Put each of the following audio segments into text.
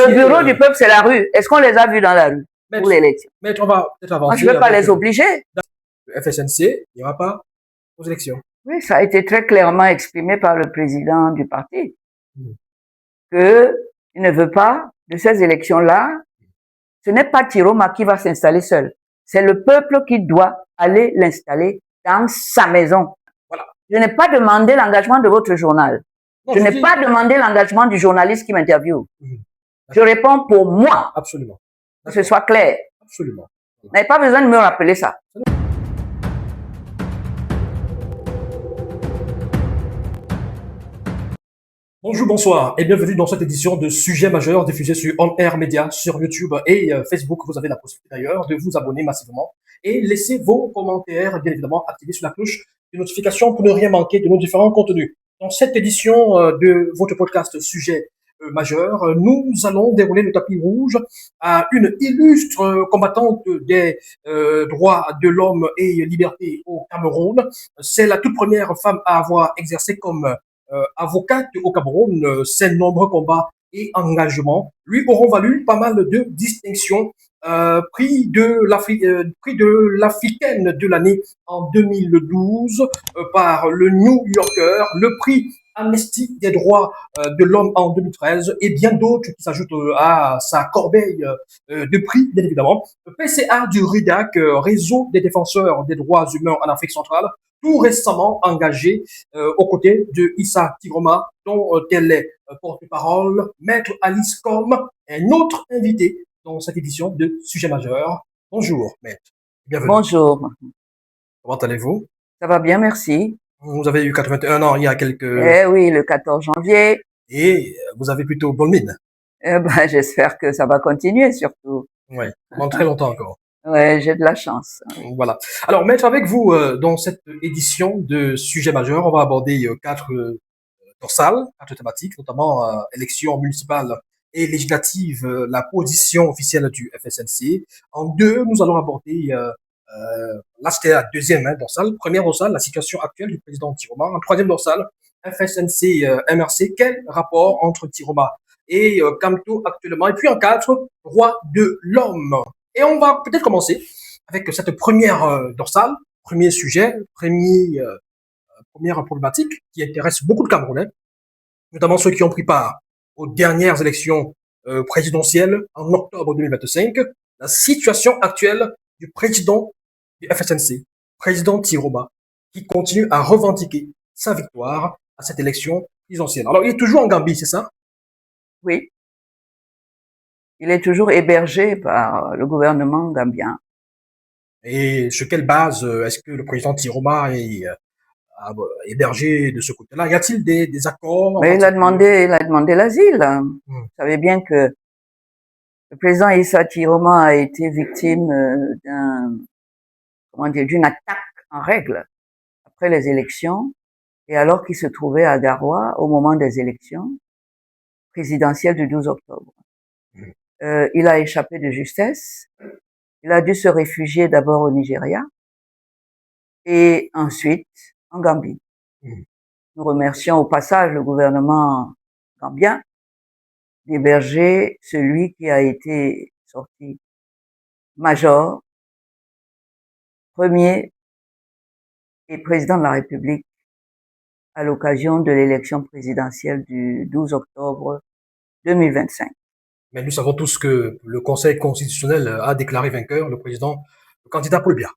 Le bureau du peuple, c'est la rue. Est-ce qu'on les a vus dans la rue pour l'élection? Maître, on va peut-être avancer. Moi, je ne peux pas les obliger. Le FSNC, il n'y aura pas aux élections. Oui, ça a été très clairement exprimé par le président du parti. Que il ne veut pas de ces élections-là. Ce n'est pas Tiroma qui va s'installer seul. C'est le peuple qui doit aller l'installer dans sa maison. Voilà. Je n'ai pas demandé l'engagement de votre journal. Non, je n'ai pas demandé l'engagement du journaliste qui m'interviewe. Je réponds pour moi. Absolument. Que ce soit clair. Absolument. Vous n'avez pas besoin de me rappeler ça. Bonjour, bonsoir et bienvenue dans cette édition de Sujet majeur diffusée sur On Air Media, sur YouTube et Facebook. Vous avez la possibilité d'ailleurs de vous abonner massivement et laisser vos commentaires, bien évidemment, activer sur la cloche de notification pour ne rien manquer de nos différents contenus. Dans cette édition de votre podcast Sujet majeur, nous allons dérouler le tapis rouge à une illustre combattante des droits de l'homme et liberté au Cameroun. C'est la toute première femme à avoir exercé comme avocate au Cameroun. Ses nombreux combats et engagements lui auront valu pas mal de distinctions. Prix de l'Africaine de l'année en 2012 par le New Yorker, le prix Amnesty des droits de l'homme en 2013 et bien d'autres qui s'ajoutent à sa corbeille de prix, bien évidemment. PCA du RIDAC, Réseau des défenseurs des droits humains en Afrique centrale, tout récemment engagé aux côtés de Issa Tiroma, dont elle est porte-parole, Maître Alice Com, un autre invité dans cette édition de Sujet majeur. Bonjour, Maître. Bienvenue. Bonjour. Comment allez-vous? Ça va bien, merci. Vous avez eu 81 ans il y a quelques... Eh oui, le 14 janvier. Et vous avez plutôt bonne mine. J'espère que ça va continuer, surtout. Oui, pendant très longtemps encore. Ouais, j'ai de la chance. Voilà. Alors, Maître, avec vous, dans cette édition de Sujet majeur, on va aborder quatre dorsales, quatre thématiques, notamment élections municipales et législatives, la position officielle du FSNC. En deux, nous allons aborder, là c'était la deuxième dorsale. Première dorsale, la situation actuelle du président Tiroma. En troisième dorsale, FSNC, MRC, quel rapport entre Tiroma et Kamto actuellement? Et puis en quatre, droit de l'homme. Et on va peut-être commencer avec cette première dorsale, premier sujet, première problématique qui intéresse beaucoup de Camerounais, notamment ceux qui ont pris part aux dernières élections présidentielles en octobre 2025. La situation actuelle du président du FSNC, président Tiroma, qui continue à revendiquer sa victoire à cette élection présidentielle. Alors, il est toujours en Gambie, c'est ça? Oui. Il est toujours hébergé par le gouvernement gambien. Et sur quelle base est-ce que le président Tiroma est hébergé de ce côté-là? Y a-t-il des accords? Mais il a demandé l'asile. Vous savez bien que le président Issa Tiroma a été victime d'une attaque en règle après les élections, et alors qu'il se trouvait à Garoua au moment des élections présidentielles du 12 octobre. Il a échappé de justesse. Il a dû se réfugier d'abord au Nigeria et ensuite en Gambie. Nous remercions au passage le gouvernement gambien d'héberger celui qui a été sorti major, premier et président de la République à l'occasion de l'élection présidentielle du 12 octobre 2025. Mais nous savons tous que le Conseil constitutionnel a déclaré vainqueur le candidat pour le bien.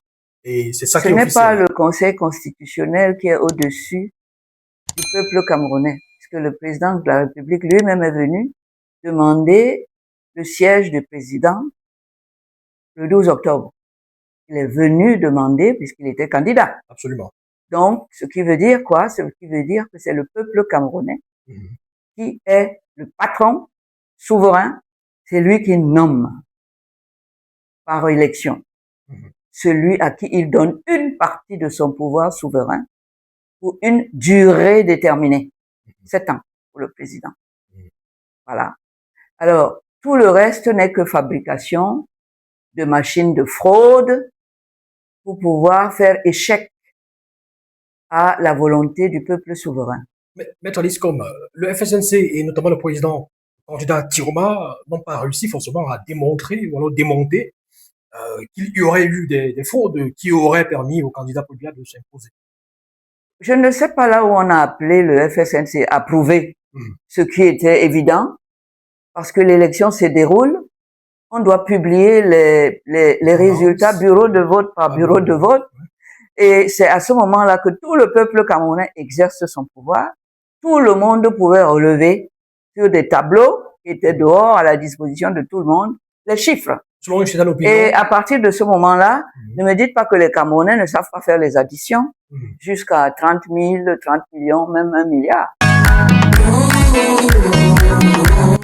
Et c'est ça qui est officiel. Ce n'est pas le Conseil constitutionnel qui est au-dessus du peuple camerounais, puisque le président de la République lui-même est venu demander le siège du président le 12 octobre. Il est venu demander puisqu'il était candidat. Absolument. Donc, ce qui veut dire quoi? Ce qui veut dire que c'est le peuple camerounais qui est le patron souverain, c'est lui qui nomme par élection celui à qui il donne une partie de son pouvoir souverain pour une durée déterminée. 7 ans pour le président. Voilà. Alors, tout le reste n'est que fabrication de machines de fraude pour pouvoir faire échec à la volonté du peuple souverain. Maître Alice, comme le FSNC et notamment le président candidats Tiroma n'ont pas réussi forcément à démontrer ou alors démonter qu'il y aurait eu des fraudes qui auraient permis au candidat Paul Biya de s'imposer. Je ne sais pas là où on a appelé le FSNC à prouver ce qui était évident, parce que l'élection se déroule, on doit publier les résultats bureau de vote par bureau de vote, et c'est à ce moment-là que tout le peuple camerounais exerce son pouvoir. Tout le monde pouvait relever sur des tableaux qui étaient dehors à la disposition de tout le monde les chiffres. Selon une certaine opinion. Et à partir de ce moment-là, ne me dites pas que les Camerounais ne savent pas faire les additions jusqu'à 30 000, 30 millions, même 1 milliard.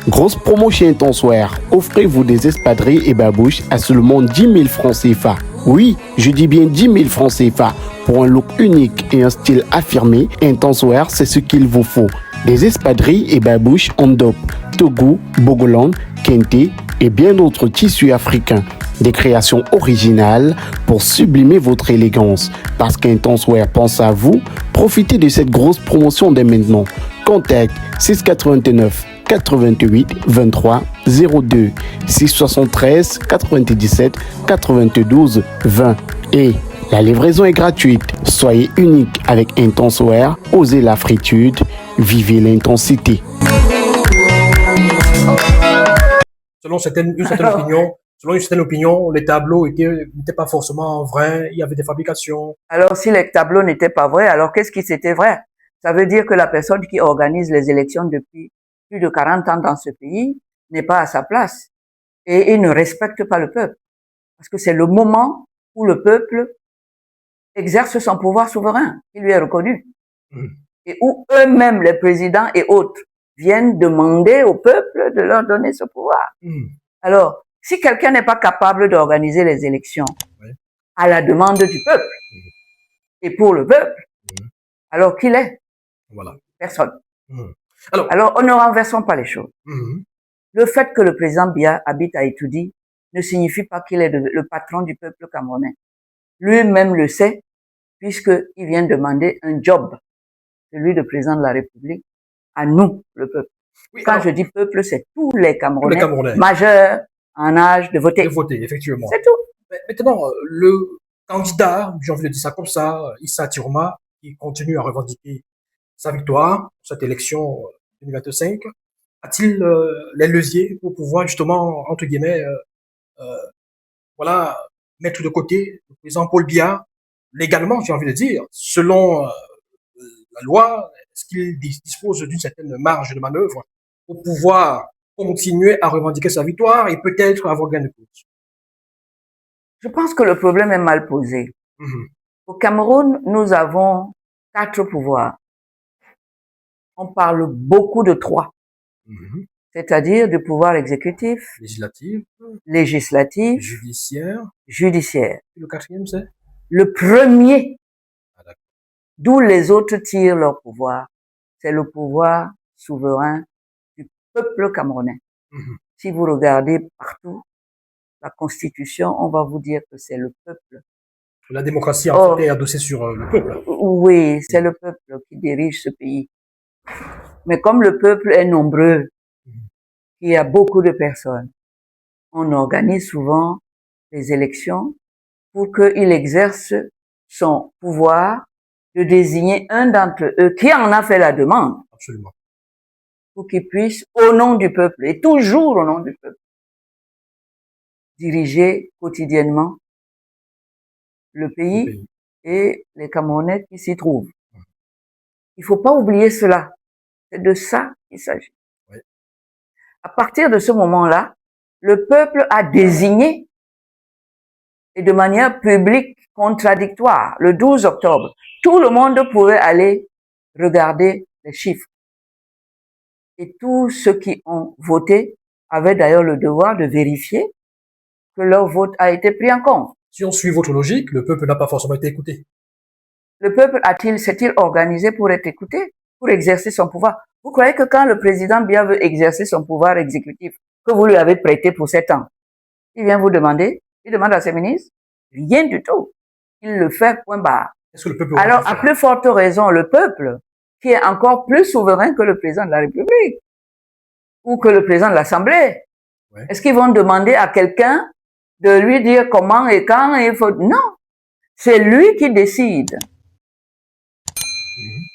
Grosse promo chez Intenseware. Offrez-vous des espadrilles et babouches à seulement 10 000 francs CFA. Oui, je dis bien 10 000 francs CFA. Pour un look unique et un style affirmé, Intenseware, c'est ce qu'il vous faut. Des espadrilles et babouches en dope, Togo, Bogoland, Kente et bien d'autres tissus africains. Des créations originales pour sublimer votre élégance. Parce qu'Intenseware pense à vous, profitez de cette grosse promotion dès maintenant. Contact 689 88 23 02 673 97 92 20 et la livraison est gratuite. Soyez unique avec Intenseware, osez la fritude, vivez l'intensité. Selon une certaine opinion, les tableaux n'étaient pas forcément vrais, il y avait des fabrications. Alors si les tableaux n'étaient pas vrais, alors qu'est-ce qui c'était vrai? Ça veut dire que la personne qui organise les élections depuis plus de 40 ans dans ce pays n'est pas à sa place. Et il ne respecte pas le peuple. Parce que c'est le moment où le peuple exerce son pouvoir souverain, qui lui est reconnu. Et où eux-mêmes, les présidents et autres, viennent demander au peuple de leur donner ce pouvoir. Alors, si quelqu'un n'est pas capable d'organiser les élections à la demande du peuple et pour le peuple, alors qu'il est? Voilà. Personne. Alors, ne renversons pas les choses. Le fait que le président Biya habite à Etoudi ne signifie pas qu'il est le patron du peuple camerounais. Lui-même le sait, puisqu'il vient demander un job, celui de président de la République, à nous, le peuple. Oui, quand je dis peuple, c'est tous les Camerounais majeurs en âge de voter. De voter, effectivement. C'est tout. Mais maintenant, le candidat, j'ai envie de dire ça comme ça, Issa Tiroma, qui continue à revendiquer sa victoire pour cette élection 2025, a-t-il les leviers pour pouvoir justement, entre guillemets, voilà, mettre de côté le président Paul Biya, légalement, j'ai envie de dire, selon la loi, est-ce qu'il dispose d'une certaine marge de manœuvre pour pouvoir continuer à revendiquer sa victoire et peut-être avoir gain de cause? Je pense que le problème est mal posé. Au Cameroun, nous avons 4 pouvoirs. On parle beaucoup de 3. C'est-à-dire du pouvoir exécutif, législatif, judiciaire. Et le 4e, c'est? Le premier, d'où les autres tirent leur pouvoir, c'est le pouvoir souverain du peuple camerounais. Si vous regardez partout, la Constitution, on va vous dire que c'est le peuple. La démocratie, en fait, est adossée sur le peuple. Oui, c'est le peuple qui dirige ce pays. Mais comme le peuple est nombreux, il y a beaucoup de personnes, on organise souvent les élections pour qu'il exerce son pouvoir de désigner un d'entre eux qui en a fait la demande. Absolument. Pour qu'il puisse, au nom du peuple, et toujours au nom du peuple, diriger quotidiennement le pays et les Camerounais qui s'y trouvent. Il faut pas oublier cela. C'est de ça qu'il s'agit. À partir de ce moment-là, le peuple a désigné, et de manière publique, contradictoire, le 12 octobre, tout le monde pouvait aller regarder les chiffres. Et tous ceux qui ont voté avaient d'ailleurs le devoir de vérifier que leur vote a été pris en compte. Si on suit votre logique, le peuple n'a pas forcément été écouté. Le peuple s'est-il organisé pour être écouté, pour exercer son pouvoir? Vous croyez que quand le président Biya veut exercer son pouvoir exécutif, que vous lui avez prêté pour 7 ans, il vient vous demander, il demande à ses ministres? Rien du tout. Il le fait point barre. Est-ce que le peuple Alors, à plus forte raison, le peuple, qui est encore plus souverain que le président de la République, ou que le président de l'Assemblée. Ouais. Est-ce qu'ils vont demander à quelqu'un de lui dire comment et quand il faut... Non, c'est lui qui décide.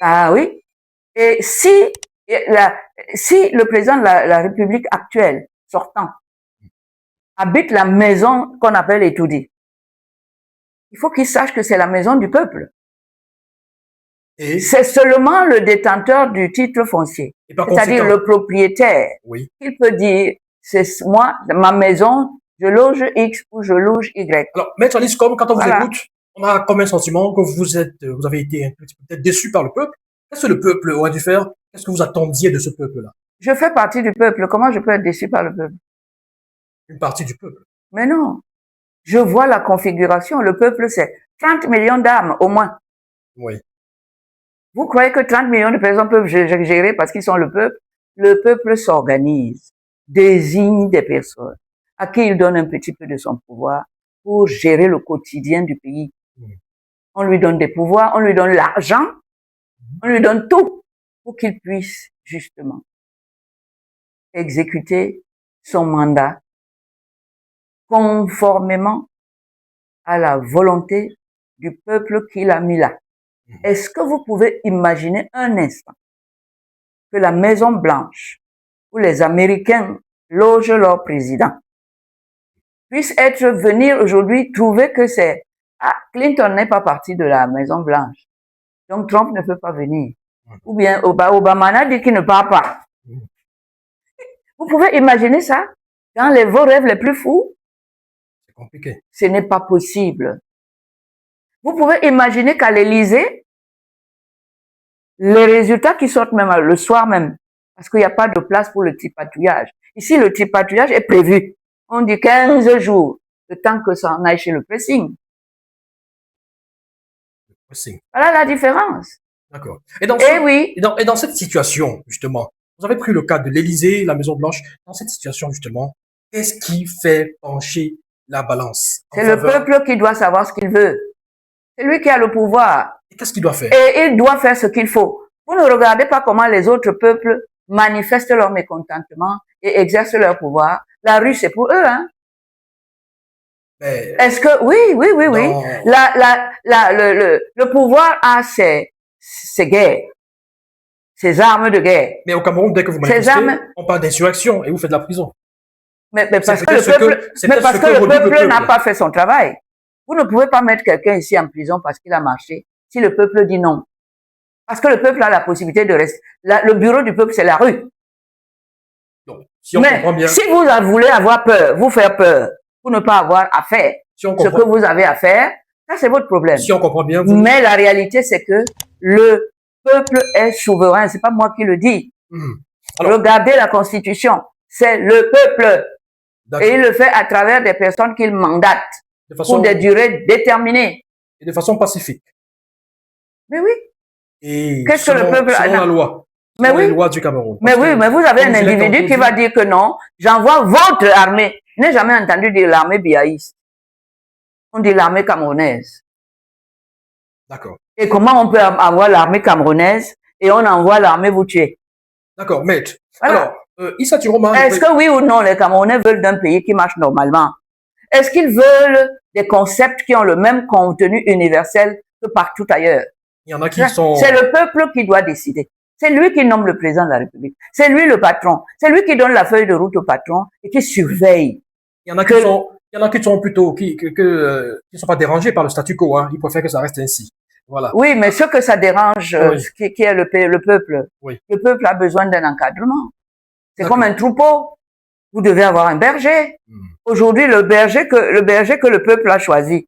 Ah oui. Et si le président de la République actuelle, sortant, habite la maison qu'on appelle Etoudi, il faut qu'il sache que c'est la maison du peuple. Et c'est seulement le détenteur du titre foncier, c'est-à-dire le propriétaire, oui, il peut dire, c'est moi, ma maison, je loge X ou je loge Y. Alors, Maître Alice, comme quand on vous écoute, on a comme un sentiment que vous avez été un petit peu peut-être déçu par le peuple. Qu'est-ce que le peuple aurait dû faire? Qu'est-ce que vous attendiez de ce peuple-là? Je fais partie du peuple. Comment je peux être déçu par le peuple? Une partie du peuple. Mais non. Je vois la configuration. Le peuple, c'est 30 millions d'âmes, au moins. Oui. Vous croyez que 30 millions de personnes peuvent gérer parce qu'ils sont le peuple? Le peuple s'organise, désigne des personnes à qui il donne un petit peu de son pouvoir pour gérer le quotidien du pays. On lui donne des pouvoirs, on lui donne l'argent, on lui donne tout pour qu'il puisse justement exécuter son mandat conformément à la volonté du peuple qu'il a mis là. Est-ce que vous pouvez imaginer un instant que la Maison Blanche, où les Américains logent leur président, puisse venir aujourd'hui trouver que c'est Clinton n'est pas parti de la Maison Blanche, donc Trump ne peut pas venir. Ou bien Obama a dit qu'il ne part pas. Vous pouvez imaginer ça dans vos rêves les plus fous? C'est compliqué. Ce n'est pas possible. Vous pouvez imaginer qu'à l'Élysée, les résultats qui sortent même le soir même, parce qu'il n'y a pas de place pour le tripatouillage. Ici, le tripatouillage est prévu. On dit 15 jours, le temps que ça en aille chez le pressing. Voilà la différence. D'accord. Et dans cette situation, justement, vous avez pris le cas de l'Élysée, la Maison-Blanche. Dans cette situation, justement, qu'est-ce qui fait pencher la balance? C'est le peuple qui doit savoir ce qu'il veut. C'est lui qui a le pouvoir. Et qu'est-ce qu'il doit faire? Et il doit faire ce qu'il faut. Vous ne regardez pas comment les autres peuples manifestent leur mécontentement et exercent leur pouvoir. La rue, c'est pour eux, hein. Est-ce que, oui. Le pouvoir a ses guerres, ses armes de guerre. Mais au Cameroun, dès que vous manifestez, on parle d'insurrection et vous faites de la prison. Mais parce que le peuple n'a pas fait son travail. Vous ne pouvez pas mettre quelqu'un ici en prison parce qu'il a marché, si le peuple dit non. Parce que le peuple a la possibilité de rester. Le bureau du peuple, c'est la rue. Donc, si on comprend bien. Si vous voulez avoir peur, vous faire peur, pour ne pas avoir à faire ce que vous avez à faire, ça c'est votre problème. Si on comprend bien. Mais la réalité, c'est que le peuple est souverain. C'est pas moi qui le dis. Alors, regardez la Constitution. C'est le peuple. Et il le fait à travers des personnes qu'il mandate pour des durées déterminées. Et de façon pacifique. Mais oui. Et qu'est-ce que le peuple a la loi. Mais oui. Les lois du Cameroun. Mais oui, mais vous avez un individu qui va dire que non, j'envoie votre armée. Je n'ai jamais entendu dire l'armée biaïste. On dit l'armée camerounaise. D'accord. Et comment on peut avoir l'armée camerounaise et on envoie l'armée vous tuer? D'accord, maître. Voilà. Alors, Issa Tiroma. Est-ce que oui ou non, les Camerounais veulent d'un pays qui marche normalement? Est-ce qu'ils veulent des concepts qui ont le même contenu universel que partout ailleurs? Il y en a qui sont... C'est le peuple qui doit décider. C'est lui qui nomme le président de la République. C'est lui le patron. C'est lui qui donne la feuille de route au patron et qui surveille. Il y en a qui sont plutôt, qui sont pas dérangés par le statu quo, hein. Ils préfèrent que ça reste ainsi. Voilà. Oui, mais ce que ça dérange, qui est le peuple. Oui. Le peuple a besoin d'un encadrement. C'est comme un troupeau. Vous devez avoir un berger. Aujourd'hui, le berger que le peuple a choisi,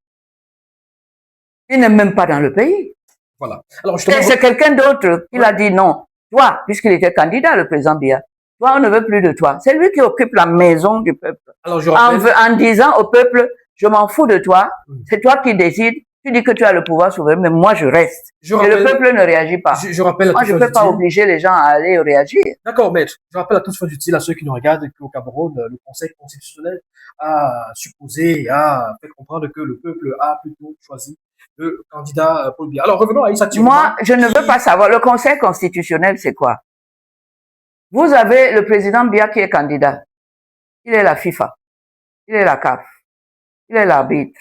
il n'est même pas dans le pays. Voilà. Alors, justement, et c'est quelqu'un d'autre qui l'a dit non. Toi, puisqu'il était candidat, le président Biya, toi, on ne veut plus de toi. C'est lui qui occupe la maison du peuple. Alors, je rappelle... en disant au peuple, je m'en fous de toi, c'est toi qui décides, tu dis que tu as le pouvoir souverain, mais moi je reste. Et le peuple ne réagit pas. Je rappelle moi, je ne peux pas obliger les gens à aller réagir. D'accord, maître. Je rappelle à toute fin utile à ceux qui nous regardent qu'au Cameroun, le Conseil constitutionnel a supposé, a fait comprendre que le peuple a plutôt choisi le candidat Paul Biya. Alors, revenons à Issa Tiroma. Moi, je ne veux pas savoir. Le Conseil constitutionnel, c'est quoi? Vous avez le président Biya qui est candidat. Il est la FIFA. Il est la CAF. Il est l'arbitre.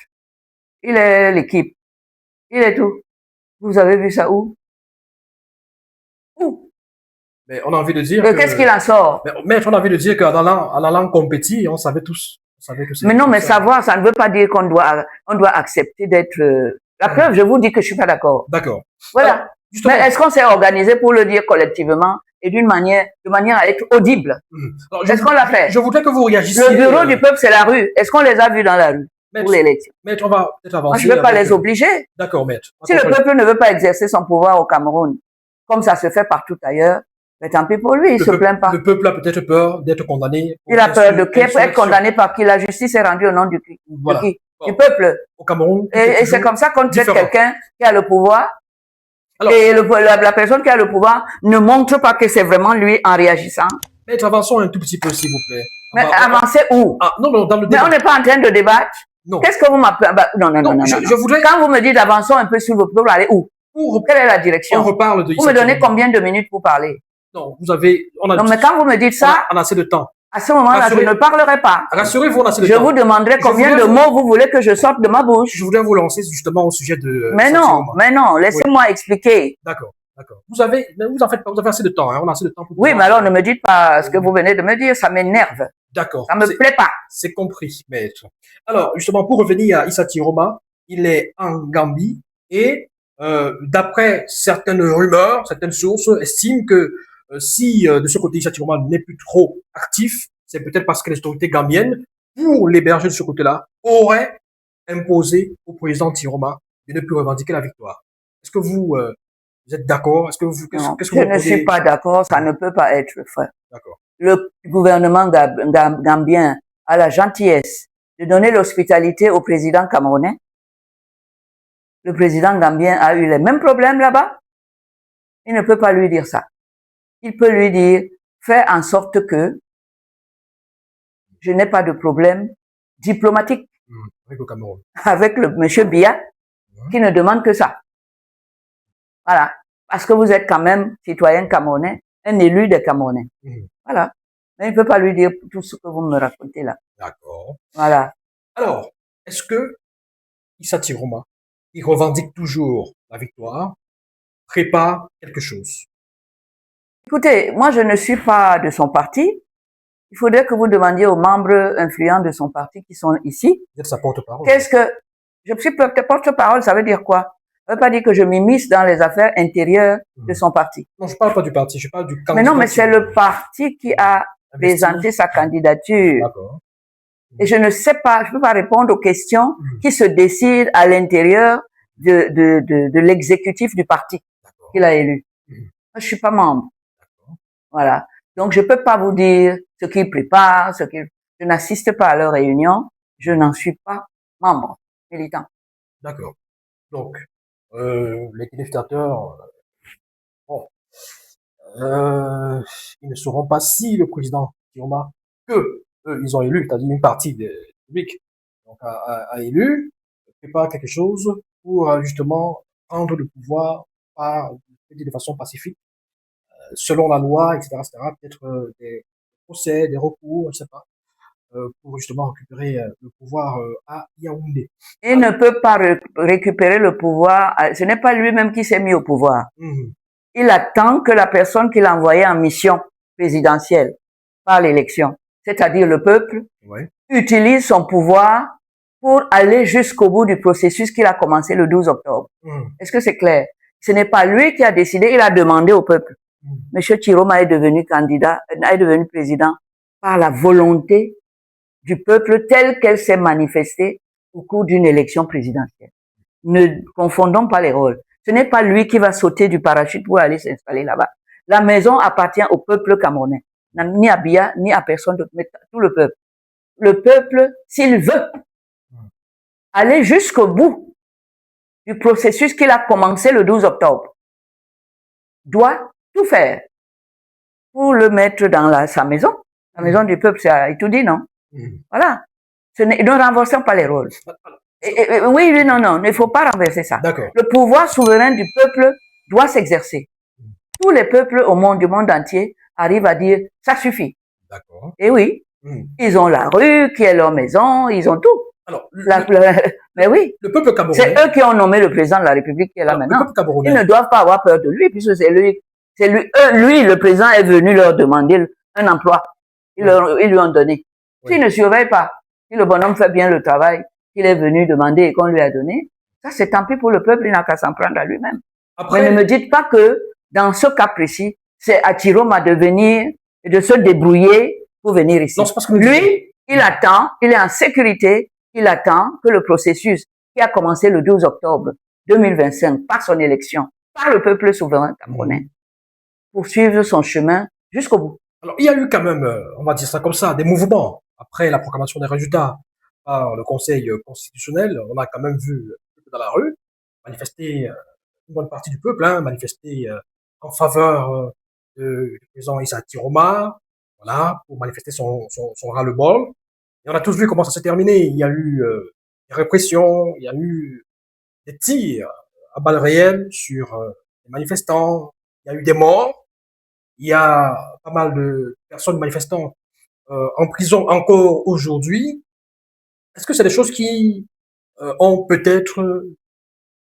Il est l'équipe. Il est tout. Vous avez vu ça où? Où? Mais on a envie de dire qu'est-ce qu'il en sort? Mais on a envie de dire qu'en allant compétir, on savait tous. On savait que mais non, mais savoir, ça ne veut pas dire qu'on doit accepter d'être... La preuve, je vous dis que je suis pas d'accord. D'accord. Voilà. Mais est-ce qu'on s'est organisé pour le dire collectivement et de manière à être audible? Est-ce qu'on l'a fait? Je voudrais que vous réagissiez. Le bureau du peuple, c'est la rue. Est-ce qu'on les a vus dans la rue pour l'élection? Maître, on va peut-être avancer. Moi, je ne veux pas les obliger. D'accord, maître. Si le peuple ne veut pas exercer son pouvoir au Cameroun, comme ça se fait partout ailleurs, mais tant pis pour lui, il ne se plaint pas. Le peuple a peut-être peur d'être condamné. Il a peur de qui? Être condamné par qui? La justice est rendue au nom du qui? Voilà. De qui? Du peuple. Au Cameroun. Et c'est comme ça qu'on traite quelqu'un qui a le pouvoir. Alors, et la personne qui a le pouvoir ne montre pas que c'est vraiment lui en réagissant. Maître, avançons un tout petit peu, s'il vous plaît. Mais avancer où? Non, dans le débat. Mais on n'est pas en train de débattre. Non. Qu'est-ce que vous m'appelez? Non. Je voudrais... Quand vous me dites avançons un peu sur vos pour aller où? Quelle est la direction? On reparle de... Vous me donnez combien de minutes pour parler? Non, vous avez... Non, mais quand vous me dites ça... On a assez de temps. À ce moment-là, je ne parlerai pas. Rassurez-vous, on a assez de temps. Je vous demanderai combien de mots vous voulez que je sorte de ma bouche. Je voudrais vous lancer justement au sujet de... Mais non, laissez-moi expliquer. D'accord. Vous avez assez de temps, hein. On a assez de temps pour... Oui, mais alors ne me dites pas ce que vous venez de me dire, ça m'énerve. D'accord. Ça me plaît pas. C'est compris, maître. Alors, justement, pour revenir à Issa Tiroma, il est en Gambie et d'après certaines rumeurs, certaines sources estiment que si de ce côté Issa Tiroma n'est plus trop actif, c'est peut-être parce que les autorités gambiennes, pour l'héberger de ce côté-là, auraient imposé au président Tiroma de ne plus revendiquer la victoire. Est-ce que vous êtes d'accord? Est-ce que vous... Je ne suis pas d'accord, ça ne peut pas être fait. D'accord. Le gouvernement gambien a la gentillesse de donner l'hospitalité au président camerounais. Le président gambien a eu les mêmes problèmes là-bas. Il ne peut pas lui dire ça. Il peut lui dire, fais en sorte que je n'ai pas de problème diplomatique avec le Cameroun. Avec le monsieur Biya, qui ne demande que ça. Voilà. Parce que vous êtes quand même citoyen camerounais, un élu des Camerounais. Voilà. Mais il ne peut pas lui dire tout ce que vous me racontez là. D'accord. Voilà. Alors, est-ce que Issa Tiroma, il revendique toujours la victoire, prépare quelque chose? Écoutez, moi je ne suis pas de son parti. Il faudrait que vous demandiez aux membres influents de son parti qui sont ici. Vous êtes sa porte-parole. Qu'est-ce que... Je suis porte-parole, ça veut dire quoi? Ça ne veut pas dire que je m'immisce dans les affaires intérieures de son parti. Non, je ne parle pas du parti, je parle du candidat. Mais non, mais c'est le parti qui a présenté sa candidature. D'accord. Et je ne sais pas, je ne peux pas répondre aux questions qui se décident à l'intérieur de l'exécutif du parti qu'il a élu. Moi, je suis pas membre. Voilà. Donc, je peux pas vous dire ce qu'ils préparent, je n'assiste pas à leurs réunions, je n'en suis pas membre, militant. D'accord. Donc, les téléspectateurs, bon, ils ne sauront pas si le président Tiroma, ils ont élu, c'est-à-dire une partie des publics, donc a élu, prépare quelque chose pour justement prendre le pouvoir de façon pacifique, selon la loi, etc., peut-être des procès, des recours, je sais pas, pour justement récupérer le pouvoir à Yaoundé. Il ne peut pas récupérer le pouvoir, ce n'est pas lui-même qui s'est mis au pouvoir. Il attend que la personne qu'il a envoyée en mission présidentielle par l'élection, c'est-à-dire le peuple, utilise son pouvoir pour aller jusqu'au bout du processus qu'il a commencé le 12 octobre. Est-ce que c'est clair? Ce n'est pas lui qui a décidé, il a demandé au peuple. Monsieur Tiroma est devenu président par la volonté du peuple telle qu'elle s'est manifestée au cours d'une élection présidentielle. Ne confondons pas les rôles. Ce n'est pas lui qui va sauter du parachute pour aller s'installer là-bas. La maison appartient au peuple camerounais. Ni à Biya, ni à personne d'autre, mais tout le peuple. Le peuple, s'il veut aller jusqu'au bout du processus qu'il a commencé le 12 octobre, doit tout faire pour le mettre dans sa maison. La maison du peuple, c'est tout dit, non? Voilà. Ne renversons pas les rôles. Oui, non, il ne faut pas renverser ça. Le pouvoir souverain du peuple doit s'exercer. Tous les peuples du monde entier arrivent à dire ça suffit. D'accord. Et oui, ils ont la rue qui est leur maison, ils ont tout. Alors, mais oui, le peuple camerounais. C'est eux qui ont nommé le président de la République qui est là Alors, maintenant. le peuple camerounais. Ils ne doivent pas avoir peur de lui, puisque c'est lui, le président est venu leur demander un emploi. Ils lui ont donné. S'il ne surveille pas, si le bonhomme fait bien le travail qu'il est venu demander et qu'on lui a donné, ça c'est tant pis pour le peuple, il n'a qu'à s'en prendre à lui-même. Mais ne me dites pas que, dans ce cas précis, c'est à Tiroma de venir et de se débrouiller pour venir ici. Non, c'est parce que lui, il attend, il est en sécurité, il attend que le processus qui a commencé le 12 octobre 2025 par son élection, par le peuple souverain camerounais, poursuive son chemin jusqu'au bout. Alors, il y a eu quand même, on va dire ça comme ça, des mouvements. Après la proclamation des résultats par le Conseil constitutionnel, on a quand même vu dans la rue manifester une bonne partie du peuple, manifester en faveur du président Issa Tiroma, voilà, pour manifester son ras-le-bol. Et on a tous vu comment ça s'est terminé. Il y a eu des répressions, il y a eu des tirs à balles réelles sur les manifestants, il y a eu des morts, il y a pas mal de personnes manifestants en prison encore aujourd'hui. Est-ce que c'est des choses qui ont peut-être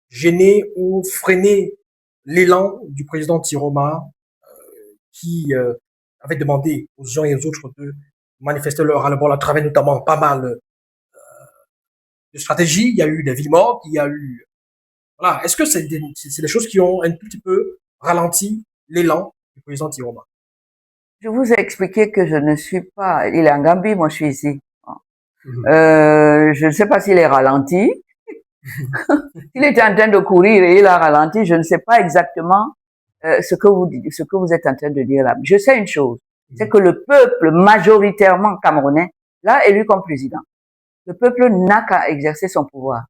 gêné ou freiné l'élan du président Tiroma qui avait demandé aux uns et aux autres de manifester leur ras-le-bol à travers notamment pas mal de stratégies. Il y a eu des vies mortes, il y a eu... Voilà. Est-ce que c'est des choses qui ont un tout petit peu ralenti l'élan du président Tiroma? Je vous ai expliqué que je ne suis pas... Il est en Gambie, moi je suis ici. Je ne sais pas s'il est ralenti. S'il était en train de courir et il a ralenti, je ne sais pas exactement ce que vous êtes en train de dire là. Je sais une chose, c'est que le peuple majoritairement camerounais l'a élu comme président. Le peuple n'a qu'à exercer son pouvoir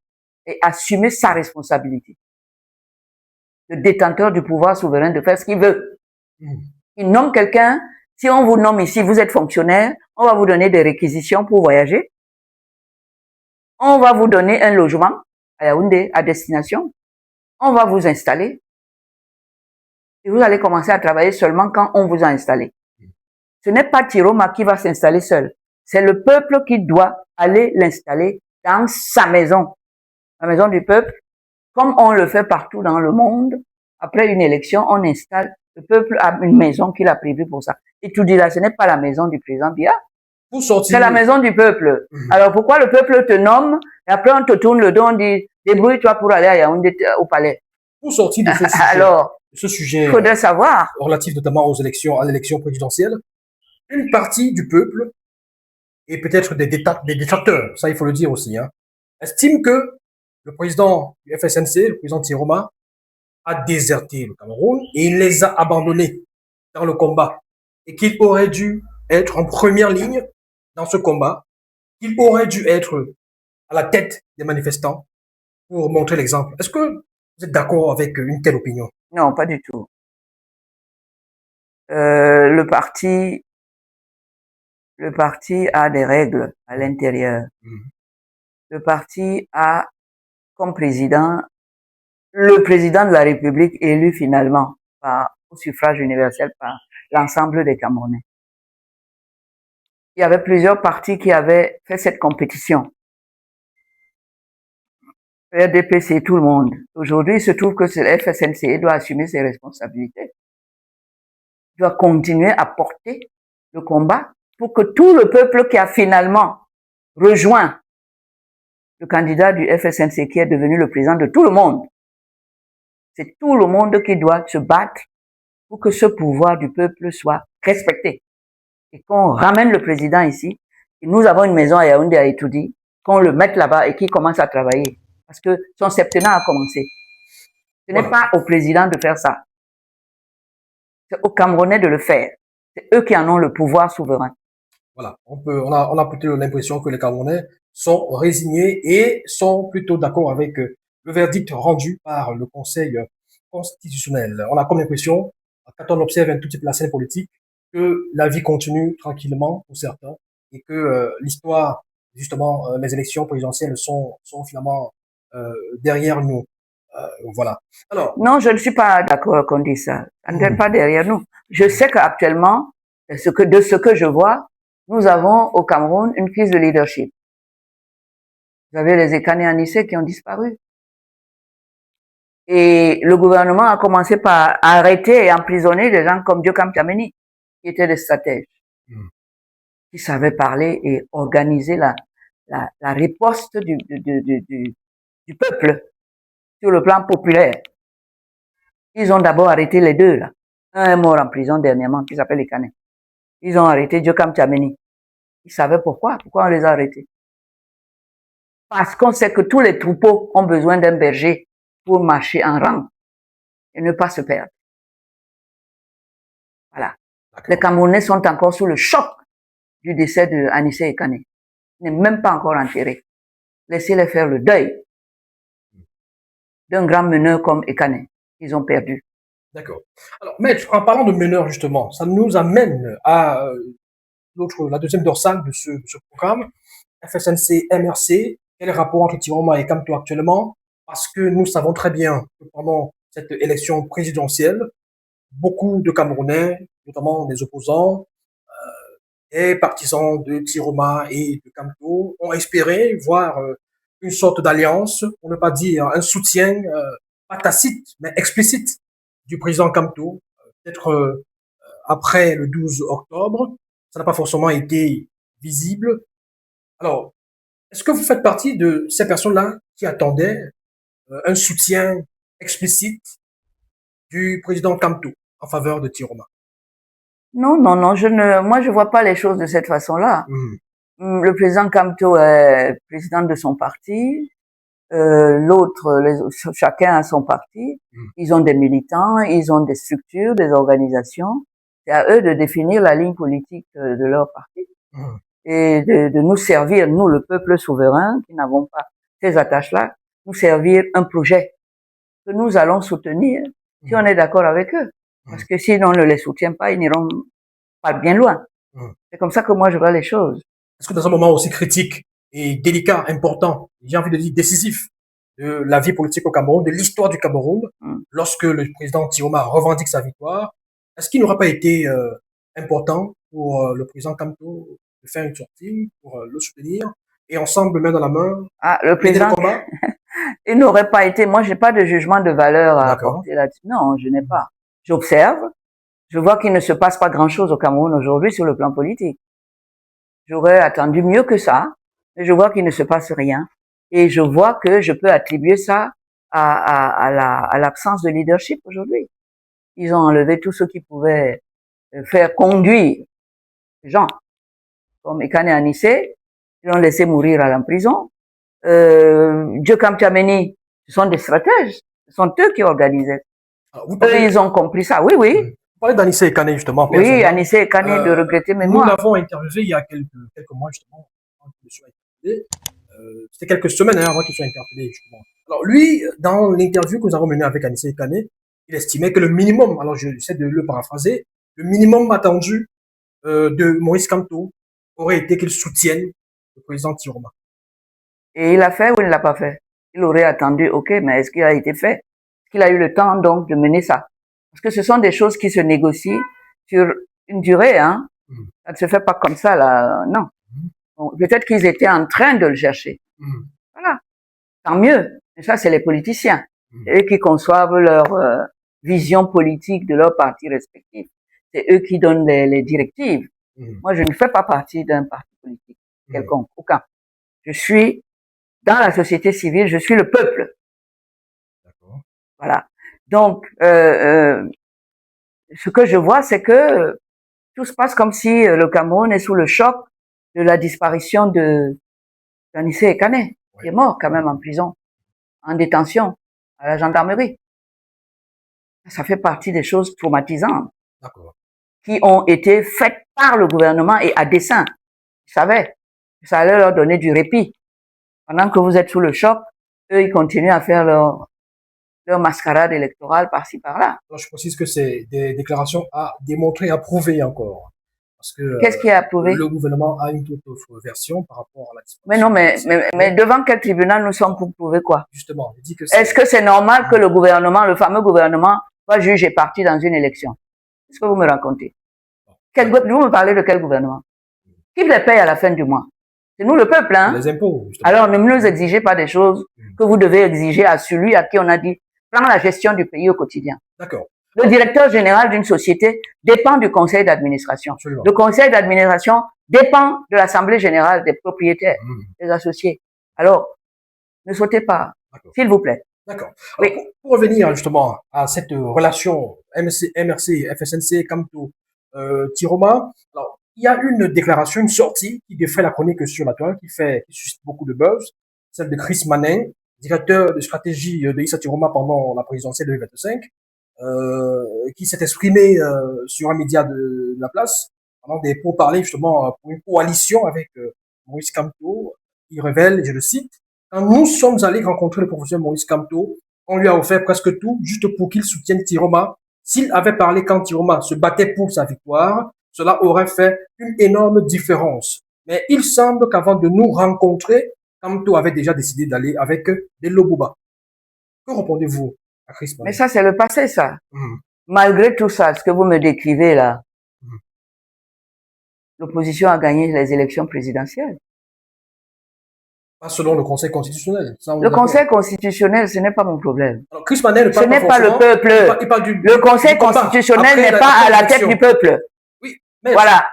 et assumer sa responsabilité. Le détenteur du pouvoir souverain de faire ce qu'il veut. Il nomme quelqu'un. Si on vous nomme ici, vous êtes fonctionnaire, on va vous donner des réquisitions pour voyager. On va vous donner un logement à Yaoundé, à destination. On va vous installer. Et vous allez commencer à travailler seulement quand on vous a installé. Ce n'est pas Tiroma qui va s'installer seul. C'est le peuple qui doit aller l'installer dans sa maison. La maison du peuple, comme on le fait partout dans le monde. Après une élection, on installe, le peuple a une maison qu'il a prévue pour ça. Et tu dis là, ce n'est pas la maison du président Biya. C'est la maison du peuple. Alors pourquoi le peuple te nomme et après on te tourne le dos, on dit débrouille-toi pour aller à Yaoundé au palais. Pour sortir de ce sujet, alors, il faudrait savoir. Relatif notamment aux élections, à l'élection présidentielle, une partie du peuple et peut-être des détracteurs, ça il faut le dire aussi, estime que le président du FSNC, le président Tiroma, a déserté le Cameroun et il les a abandonnés dans le combat et qu'il aurait dû être en première ligne dans ce combat, qu'il aurait dû être à la tête des manifestants pour montrer l'exemple. Est-ce que vous êtes d'accord avec une telle opinion? Non, pas du tout. Le parti a des règles à l'intérieur. Le parti a comme président le président de la République élu finalement au suffrage universel par l'ensemble des Camerounais. Il y avait plusieurs partis qui avaient fait cette compétition. Le RDPC, tout le monde. Aujourd'hui, il se trouve que le FSNC doit assumer ses responsabilités. Il doit continuer à porter le combat pour que tout le peuple qui a finalement rejoint le candidat du FSNC qui est devenu le président de tout le monde, c'est tout le monde qui doit se battre pour que ce pouvoir du peuple soit respecté. Et qu'on ramène le président ici, et nous avons une maison à Yaoundé à Etoudi, qu'on le mette là-bas et qu'il commence à travailler. Parce que son septennat a commencé. Ce n'est pas au président de faire ça. C'est aux Camerounais de le faire. C'est eux qui en ont le pouvoir souverain. Voilà. On a plutôt l'impression que les Camerounais sont résignés et sont plutôt d'accord avec le verdict rendu par le Conseil constitutionnel. On a comme l'impression, quand on observe un tout petit peu la scène politique, que la vie continue tranquillement pour certains et que l'histoire, justement, les élections présidentielles sont finalement derrière nous. Voilà. Alors, Non, je ne suis pas d'accord qu'on dise ça. Ça n'est pas derrière nous. Je sais qu'actuellement, de ce que je vois, nous avons au Cameroun une crise de leadership. Vous avez les Ekane Anissé qui ont disparu. Et le gouvernement a commencé par arrêter et emprisonner des gens comme Diokam Tchameni, qui étaient des stratèges, qui savaient parler et organiser la riposte du peuple sur le plan populaire. Ils ont d'abord arrêté les deux, là. Un est mort en prison dernièrement, qui s'appelle Ekane. Ils ont arrêté Diokam Tchameni. Ils savaient pourquoi on les a arrêtés. Parce qu'on sait que tous les troupeaux ont besoin d'un berger pour marcher en rang et ne pas se perdre. Voilà. Les Camerounais sont encore sous le choc du décès de Anissé Ekane. Il n'est même pas encore enterré. Laissez-les faire le deuil d'un grand meneur comme Ekane. Ils ont perdu. d'accord. Alors, maître, en parlant de meneur, justement, ça nous amène à la deuxième dorsale de ce programme, FSNC, MRC. Quel est le rapport entre Tiroma et Kamto actuellement? Parce que nous savons très bien que pendant cette élection présidentielle, beaucoup de Camerounais, notamment des opposants, et partisans de Tiroma et de Kamto, ont espéré voir une sorte d'alliance, pour ne pas dire un soutien, pas tacite, mais explicite du président Kamto, peut-être après le 12 octobre. Ça n'a pas forcément été visible. Alors, est-ce que vous faites partie de ces personnes-là qui attendaient un soutien explicite du président Kamto en faveur de Tiroma? Non, moi je vois pas les choses de cette façon-là. Le président Kamto est président de son parti, l'autre, chacun a son parti. Ils ont des militants, ils ont des structures, des organisations. C'est à eux de définir la ligne politique de leur parti et de nous servir, nous, le peuple souverain, qui n'avons pas ces attaches-là, nous servir un projet que nous allons soutenir si on est d'accord avec eux. Parce que si on ne les soutient pas, ils n'iront pas bien loin. C'est comme ça que moi je vois les choses. Est-ce que dans un moment aussi critique et délicat, important, j'ai envie de dire décisif, de la vie politique au Cameroun, de l'histoire du Cameroun, lorsque le président Tiroma revendique sa victoire, est-ce qu'il n'aurait pas été important pour le président Kamto de faire une sortie, pour le soutenir, et ensemble, main dans la main, le président, il n'aurait pas été, moi j'ai pas de jugement de valeur à apporter là-dessus. Non, je n'ai pas. J'observe, je vois qu'il ne se passe pas grand-chose au Cameroun aujourd'hui sur le plan politique. J'aurais attendu mieux que ça, mais je vois qu'il ne se passe rien. Et je vois que je peux attribuer ça à l'absence de leadership aujourd'hui. Ils ont enlevé tout ce qui pouvait faire conduire les gens. Comme Ekane Anissé, ils l'ont laissé mourir à la prison. Diokam Tchameni, ce sont des stratèges. Ce sont eux qui organisaient. Eux, ils ont compris ça. Oui, oui. Vous parlez d'Anissé Ekane, justement. Oui, Anissé Ekane, de regretter mémoire. Nous l'avons interviewé il y a quelques mois, justement, avant qu'il soit interpellé. C'était quelques semaines avant qu'il soit interpellé, justement. Alors, lui, dans l'interview que nous avons menée avec Anissé Ekane, il estimait que le minimum, alors j'essaie de le paraphraser, le minimum attendu de Maurice Kamto aurait été qu'il soutienne le président Tiroma. Et il l'a fait ou il ne l'a pas fait? Il aurait attendu, ok, mais est-ce qu'il a été fait? Est-ce qu'il a eu le temps, donc, de mener ça? Parce que ce sont des choses qui se négocient sur une durée, hein. Ça ne se fait pas comme ça, là, non. Bon, peut-être qu'ils étaient en train de le chercher. Voilà. Tant mieux. Et ça, c'est les politiciens. C'est eux qui conçoivent leur vision politique de leur parti respectif. C'est eux qui donnent les directives. Moi, je ne fais pas partie d'un parti politique quelconque, aucun. Je suis dans la société civile, je suis le peuple. Voilà. Donc, ce que je vois, c'est que tout se passe comme si le Cameroun est sous le choc de la disparition d'Anissé Ekane, qui est mort quand même en prison, en détention, à la gendarmerie. Ça fait partie des choses traumatisantes qui ont été faites par le gouvernement et à dessein. Ils savaient que ça allait leur donner du répit. Pendant que vous êtes sous le choc, eux, ils continuent à faire leur mascarade électorale par-ci, par-là. Alors, je précise que c'est des déclarations à démontrer, à prouver encore. Parce que Qu'est-ce qui est approuvé? le gouvernement a une toute autre version par rapport à la Mais disparition. non, mais devant quel tribunal nous sommes pour prouver quoi? Justement, je dis que Est-ce que c'est normal que le gouvernement, le fameux gouvernement, soit juge et parti dans une élection? Qu'est-ce que vous me racontez? Vous me parlez de quel gouvernement? Qui les paye à la fin du mois? C'est nous le peuple, hein? les impôts, justement. Alors ne nous exigez pas des choses que vous devez exiger à celui à qui on a dit prends la gestion du pays au quotidien. D'accord. Le directeur général d'une société dépend du conseil d'administration. Absolument. Le conseil d'administration dépend de l'assemblée générale des propriétaires, des associés. Alors, ne sautez pas, s'il vous plaît. D'accord. Oui. Pour revenir justement à cette relation MRC, FSNC, Camto, Tiroma, alors, il y a une déclaration, une sortie qui défait la chronique sur la toile, qui suscite beaucoup de buzz, celle de Chris Manin, directeur de stratégie de Issa Tiroma pendant la présidentielle de 2025, qui s'est exprimé sur un média de la place, pour parler justement pour une coalition avec Maurice Kamto. Il révèle, je le cite, quand nous sommes allés rencontrer le professeur Maurice Kamto, on lui a offert presque tout juste pour qu'il soutienne Tiroma. S'il avait parlé quand Tiroma se battait pour sa victoire, cela aurait fait une énorme différence. Mais il semble qu'avant de nous rencontrer, Kamto avait déjà décidé d'aller avec Dello Bouba. Que répondez-vous à Chris Manin? Mais ça, c'est le passé, ça. Malgré tout ça, ce que vous me décrivez là, l'opposition a gagné les élections présidentielles. Pas selon le Conseil constitutionnel. Le Conseil constitutionnel, ce n'est pas mon problème. Alors, Chris Manin ne Ce parle n'est pas le peuple. Le Conseil constitutionnel n'est pas à la tête du peuple. Oui, mais voilà.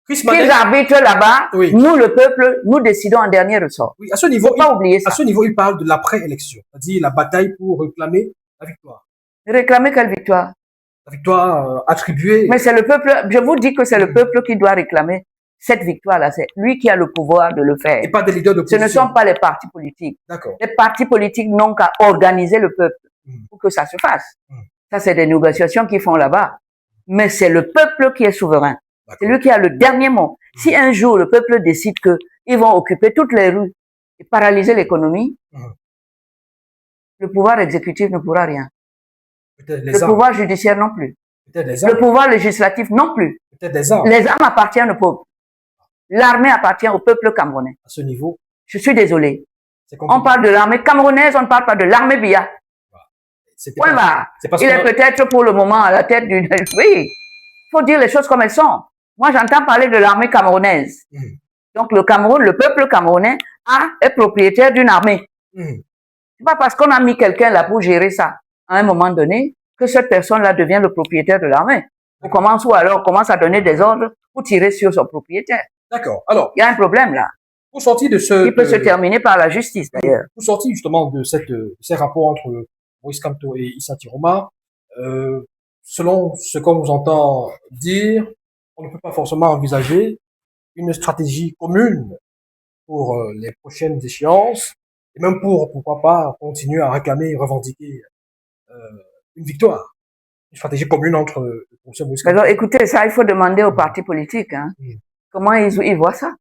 Chris Manin, qu'ils arbitrent là-bas, nous, le peuple, nous décidons en dernier ressort. Oui, à ce niveau, pas oublier ça. À ce niveau, il parle de l'après-élection, c'est-à-dire la bataille pour réclamer la victoire. Réclamer quelle victoire? La victoire attribuée. Mais c'est le peuple, je vous dis que c'est le peuple qui doit réclamer cette victoire-là. C'est lui qui a le pouvoir de le faire. Et pas des leaders de Ce ne sont pas les partis politiques. D'accord. Les partis politiques n'ont qu'à organiser le peuple pour que ça se fasse. Ça, c'est des négociations qu'ils font là-bas. Mais c'est le peuple qui est souverain. C'est lui qui a le dernier mot. Si un jour le peuple décide qu'ils vont occuper toutes les rues et paralyser l'économie, le pouvoir exécutif ne pourra rien. Le pouvoir judiciaire non plus. Le pouvoir législatif non plus. Les armes appartiennent au peuple. L'armée appartient au peuple camerounais. À ce niveau. Je suis désolé. On parle de l'armée camerounaise, on ne parle pas de l'armée Biya. Point barre. Il est peut-être pour le moment à la tête d'une... Oui, il faut dire les choses comme elles sont. Moi, j'entends parler de l'armée camerounaise. Donc, le Cameroun, le peuple camerounais est propriétaire d'une armée. C'est pas parce qu'on a mis quelqu'un là pour gérer ça, à un moment donné, que cette personne-là devient le propriétaire de l'armée. Ou commence à donner des ordres pour tirer sur son propriétaire. D'accord. Alors. Il y a un problème là. Pour sortir de ce... Qui peut se terminer par la justice d'ailleurs. Pour sortir justement de ces rapports entre Maurice Kamto et Issa Tiroma, selon ce qu'on vous entend dire, on ne peut pas forcément envisager une stratégie commune pour les prochaines échéances, et même pourquoi pas, continuer à réclamer et revendiquer une victoire. Une stratégie commune entre le Conseil Maurice Kamto. Alors, écoutez, ça, il faut demander aux partis politiques, hein. Comment ils voient ça?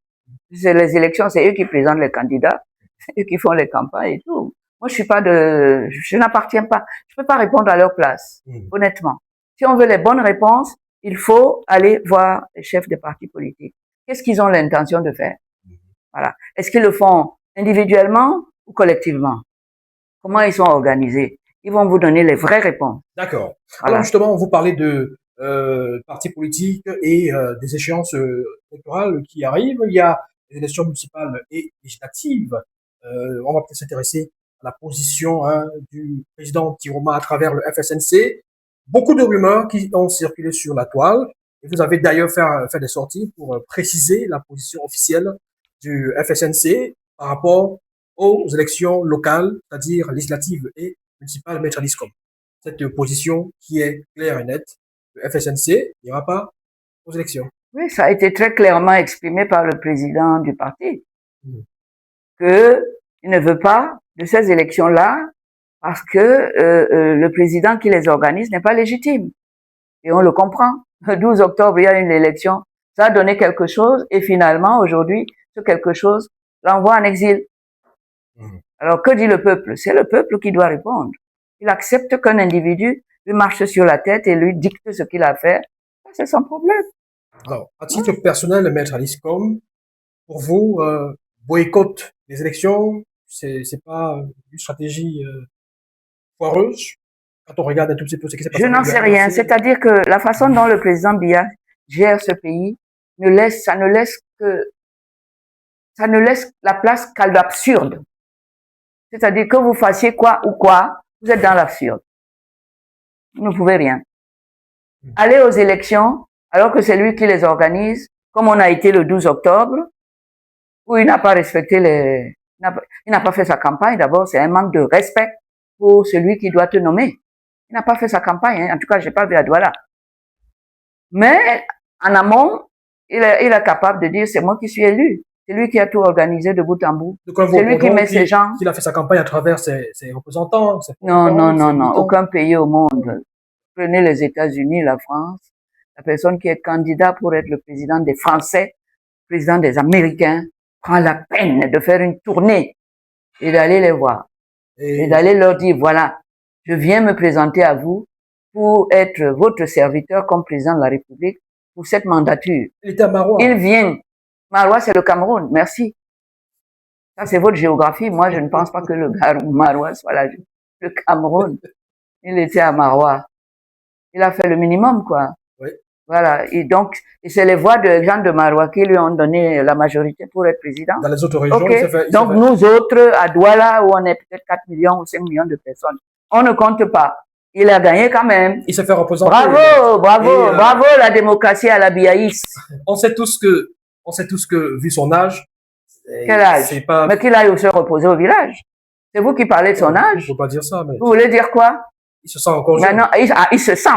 C'est les élections, c'est eux qui présentent les candidats, c'est eux qui font les campagnes et tout. Moi, je n'appartiens pas. Je peux pas répondre à leur place, honnêtement. Si on veut les bonnes réponses, il faut aller voir les chefs des partis politiques. Qu'est-ce qu'ils ont l'intention de faire? Voilà. Est-ce qu'ils le font individuellement ou collectivement? Comment ils sont organisés? Ils vont vous donner les vraies réponses. D'accord. Voilà. Alors justement, vous parlez de partis politiques et des échéances électorales qui arrivent. Il y a les élections municipales et législatives. On va peut-être s'intéresser à la position du président Tiroma à travers le FSNC. Beaucoup de rumeurs qui ont circulé sur la toile. Et vous avez d'ailleurs fait des sorties pour préciser la position officielle du FSNC par rapport aux élections locales, c'est-à-dire législatives et municipales Metradiscom. Cette position qui est claire et nette. Le FSNC n'ira pas aux élections. Oui, ça a été très clairement exprimé par le président du parti. Que il ne veut pas de ces élections-là parce que le président qui les organise n'est pas légitime. Et on le comprend. Le 12 octobre, il y a une élection. Ça a donné quelque chose et finalement, aujourd'hui, ce quelque chose l'envoie en exil. Alors, que dit le peuple? C'est le peuple qui doit répondre. Il accepte qu'un individu lui marche sur la tête et lui dicte ce qu'il a à faire. C'est son problème. Alors, à titre personnel, Maître Alice Com, pour vous, boycott des élections, c'est pas une stratégie foireuse quand on regarde un tout petit peu ce qui s'est passé. Je n'en sais rien. C'est-à-dire que la façon dont le président Biya gère ce pays ça ne laisse la place qu'à l'absurde. C'est-à-dire que vous fassiez quoi ou quoi, vous êtes dans l'absurde. Vous ne pouvez rien. Aller aux élections, alors que c'est lui qui les organise, comme on a été le 12 octobre, où il n'a pas respecté il n'a pas fait sa campagne. D'abord, c'est un manque de respect pour celui qui doit te nommer. Il n'a pas fait sa campagne, hein. En tout cas, j'ai pas vu à Douala. Mais, en amont, il est capable de dire, c'est moi qui suis élu. C'est lui qui a tout organisé de bout en bout. C'est lui qui met ses gens. Il a fait sa campagne à travers ses représentants. Non. Aucun pays au monde. Prenez les États-Unis, la France. La personne qui est candidat pour être le président des Français, président des Américains, prend la peine de faire une tournée et d'aller les voir. Et d'aller leur dire, voilà, je viens me présenter à vous pour être votre serviteur comme président de la République pour cette mandature. Il était à Marois. Il vient. Marois, c'est le Cameroun. Merci. Ça, c'est votre géographie. Moi, je ne pense pas que le Marois soit le Cameroun. Il était à Marois. Il a fait le minimum, quoi. Oui. Voilà. Et donc, c'est les voix de gens de Marois qui lui ont donné la majorité pour être président. Dans les autres régions, okay. Donc, nous autres, à Douala, où on est peut-être 4 millions ou 5 millions de personnes, on ne compte pas. Il a gagné quand même. Il s'est fait représenter. Bravo, la démocratie à la Biaïs. On sait tous que, vu son âge. Quel âge? Mais qu'il aille se reposer au village. C'est vous qui parlez de son âge? Il ne faut pas dire ça, mais. Vous voulez dire quoi? Il se sent encore jeune. Maintenant, il se sent.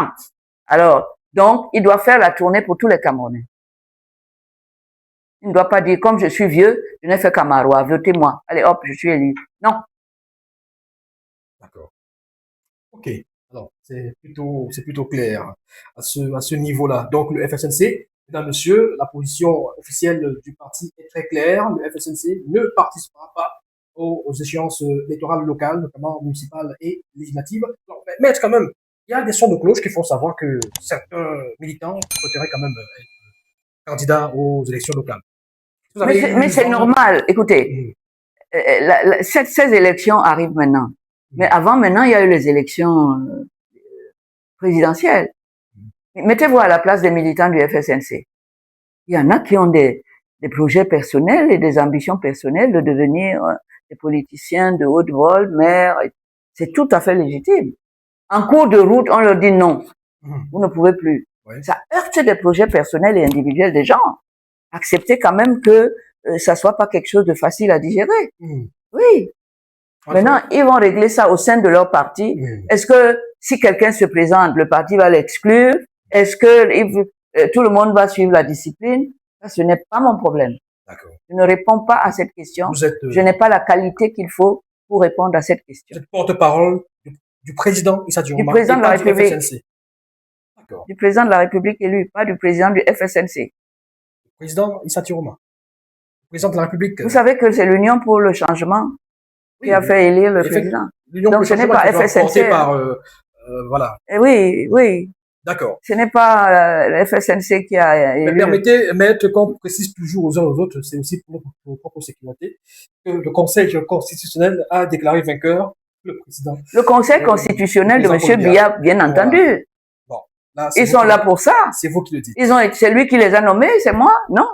Alors, donc, il doit faire la tournée pour tous les Camerounais. Il ne doit pas dire, comme je suis vieux, je n'ai fait qu'à Marois, votez-moi. Allez, hop, je suis élu. Non. D'accord. Ok. Alors, c'est plutôt clair à ce niveau-là. Donc, le FSNC, mesdames, messieurs, la position officielle du parti est très claire. Le FSNC ne participera pas aux échéances électorales locales, notamment municipales et législatives. Mais quand même, il y a des sons de cloche qui font savoir que certains militants souhaiteraient quand même être candidats aux élections locales. Mais c'est normal. Écoutez, ces élections arrivent maintenant. Mais avant, maintenant, il y a eu les élections présidentielles. Mettez-vous à la place des militants du FSNC. Il y en a qui ont des projets personnels et des ambitions personnelles de devenir des politiciens de haute vol, maires. C'est tout à fait légitime. En cours de route, on leur dit non. Vous ne pouvez plus. Ouais. Ça heurte des projets personnels et individuels des gens. Acceptez quand même que ça soit pas quelque chose de facile à digérer. Oui. Maintenant, ils vont régler ça au sein de leur parti. Est-ce que si quelqu'un se présente, le parti va l'exclure? Est-ce que tout le monde va suivre la discipline? Ça, ce n'est pas mon problème. Je ne réponds pas à cette question. Je n'ai pas la qualité qu'il faut pour répondre à cette question. Vous êtes porte-parole du président Issa Dioma, du président de la République. Du président de la République élu, pas du président du FSNC. Le président Issa Dioma. Le président de la République. Vous savez que c'est l'Union pour le changement qui a fait élire le président. Donc ce n'est pas FSNC. Voilà. Oui. D'accord. Ce n'est pas le FSNC qui a élu. Mais permettez, maître, qu'on précise toujours aux uns aux autres, c'est aussi pour notre propre sécurité, que le Conseil constitutionnel a déclaré vainqueur le président. Le Conseil constitutionnel de M. Biya, bien entendu. Bon, là, ils sont là pour ça. C'est vous qui le dites. C'est lui qui les a nommés, c'est moi? Non.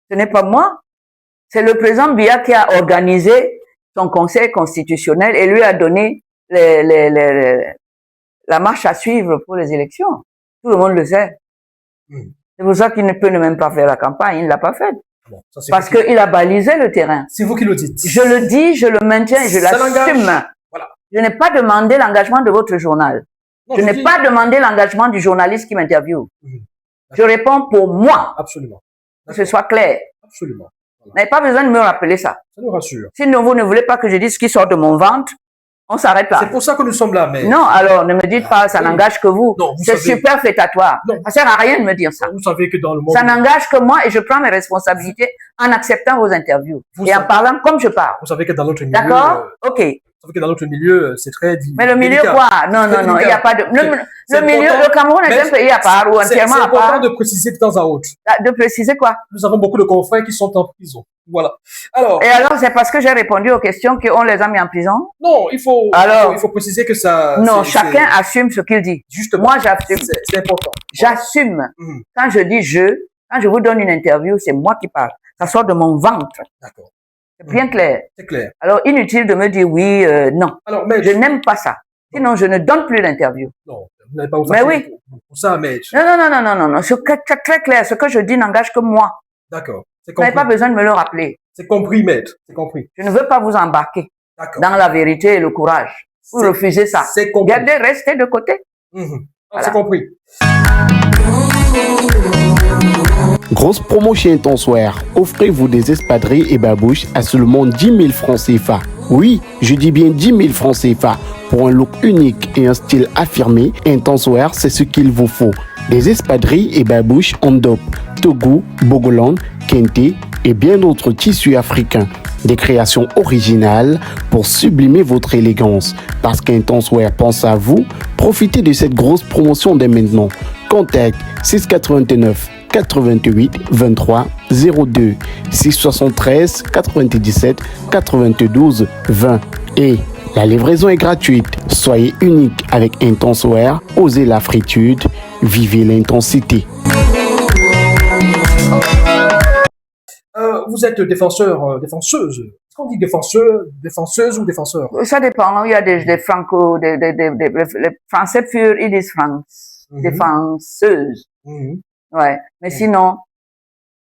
Ce n'est pas moi. C'est le président Biya qui a organisé son Conseil constitutionnel et lui a donné la marche à suivre pour les élections. Tout le monde le sait. C'est pour ça qu'il ne peut même pas faire la campagne. Il ne l'a pas faite. Bon, parce qu'il a balisé le terrain. C'est vous qui le dites. Je le dis, je le maintiens et je l'assume. Voilà. Je n'ai pas demandé l'engagement de votre journal. Non, je n'ai pas demandé l'engagement du journaliste qui m'interviewe. Je réponds pour moi. Absolument. Que ce soit clair. Absolument. Vous n'avez pas besoin de me rappeler ça. Ça nous rassure. Si vous ne voulez pas que je dise ce qui sort de mon ventre, on s'arrête là. C'est pour ça que nous sommes là, mais... Non, alors ne me dites pas, ça n'engage que vous. C'est superfétatoire. Ça sert à rien de me dire ça. Vous savez que dans le monde... Ça n'engage que moi et je prends mes responsabilités en acceptant vos interviews et en parlant comme je parle. Vous savez que dans notre milieu... D'accord? Ok. Sauf que dans notre milieu, c'est très Mais le milieu délicat. quoi? Non, non, non, il n'y a pas de... Le milieu, le Cameroun est un pays à part ou entièrement à part. C'est important de préciser de temps à autre. De préciser quoi? Nous avons beaucoup de confrères qui sont en prison. Voilà. Alors. Et alors, c'est parce que j'ai répondu aux questions qu'on les a mis en prison? Non, il faut préciser que ça. Non, chacun assume ce qu'il dit. Justement. Moi, j'assume. C'est important. J'assume. Quand je dis quand je vous donne une interview, c'est moi qui parle. Ça sort de mon ventre. D'accord. C'est bien clair. C'est clair. Alors, inutile de me dire oui, non. Alors, mais je n'aime pas ça. Sinon, je ne donne plus l'interview. Non, vous n'avez pas mais oui. Pour ça, mais. Non. C'est très clair. Ce que je dis n'engage que moi. D'accord. Vous n'avez pas besoin de me le rappeler. C'est compris, maître. C'est compris. Je ne veux pas vous embarquer dans la vérité et le courage. Vous refusez ça. C'est compris. Gardez, restez de côté. Voilà. C'est compris. Grosse promo chez Intenseware. Offrez-vous des espadrilles et babouches à seulement 10 000 francs CFA. Oui, je dis bien 10 000 francs CFA. Pour un look unique et un style affirmé, Intenseware, c'est ce qu'il vous faut. Des espadrilles et babouches en DOP, Togo, Bogoland, Kente et bien d'autres tissus africains. Des créations originales pour sublimer votre élégance. Parce qu'Intenseware pense à vous, profitez de cette grosse promotion dès maintenant. Contact 689 88 23 02 673 97 92 20 et la livraison est gratuite. Soyez unique avec Intenseware, osez la fritude, vivez l'intensité. Vous êtes défenseuse. Est-ce qu'on dit défenseuse ou défenseur? Ça dépend. Il y a des franco, les Français purs, ils disent défenseuse. Ouais. Mais sinon,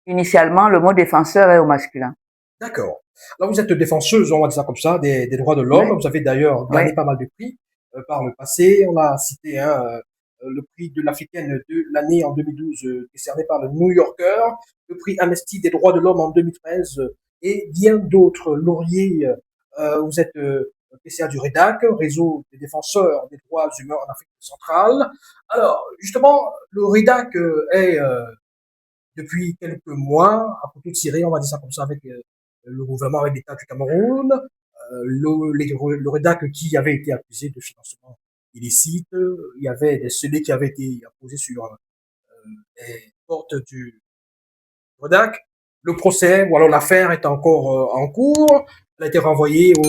initialement, le mot défenseur est au masculin. D'accord. Alors, vous êtes défenseuse, on va dire ça comme ça, des droits de l'homme. Oui. Vous avez d'ailleurs gagné pas mal de prix par le passé. On a cité le prix de l'Africaine de l'année en 2012, décerné par le New Yorker, le prix Amnesty des droits de l'homme en 2013 et bien d'autres lauriers. Vous êtes PCA du REDAC, Réseau des défenseurs des droits humains en Afrique centrale. Alors, justement, le REDAC est, depuis quelques mois, à poteau tiré, on va dire ça comme ça, avec le gouvernement, avec l'État du Cameroun, le REDAC qui avait été accusé de financement illicite, il y avait des scellés qui avaient été apposés sur les portes du REDAC. Le procès, ou alors l'affaire est encore en cours. Elle a été renvoyée au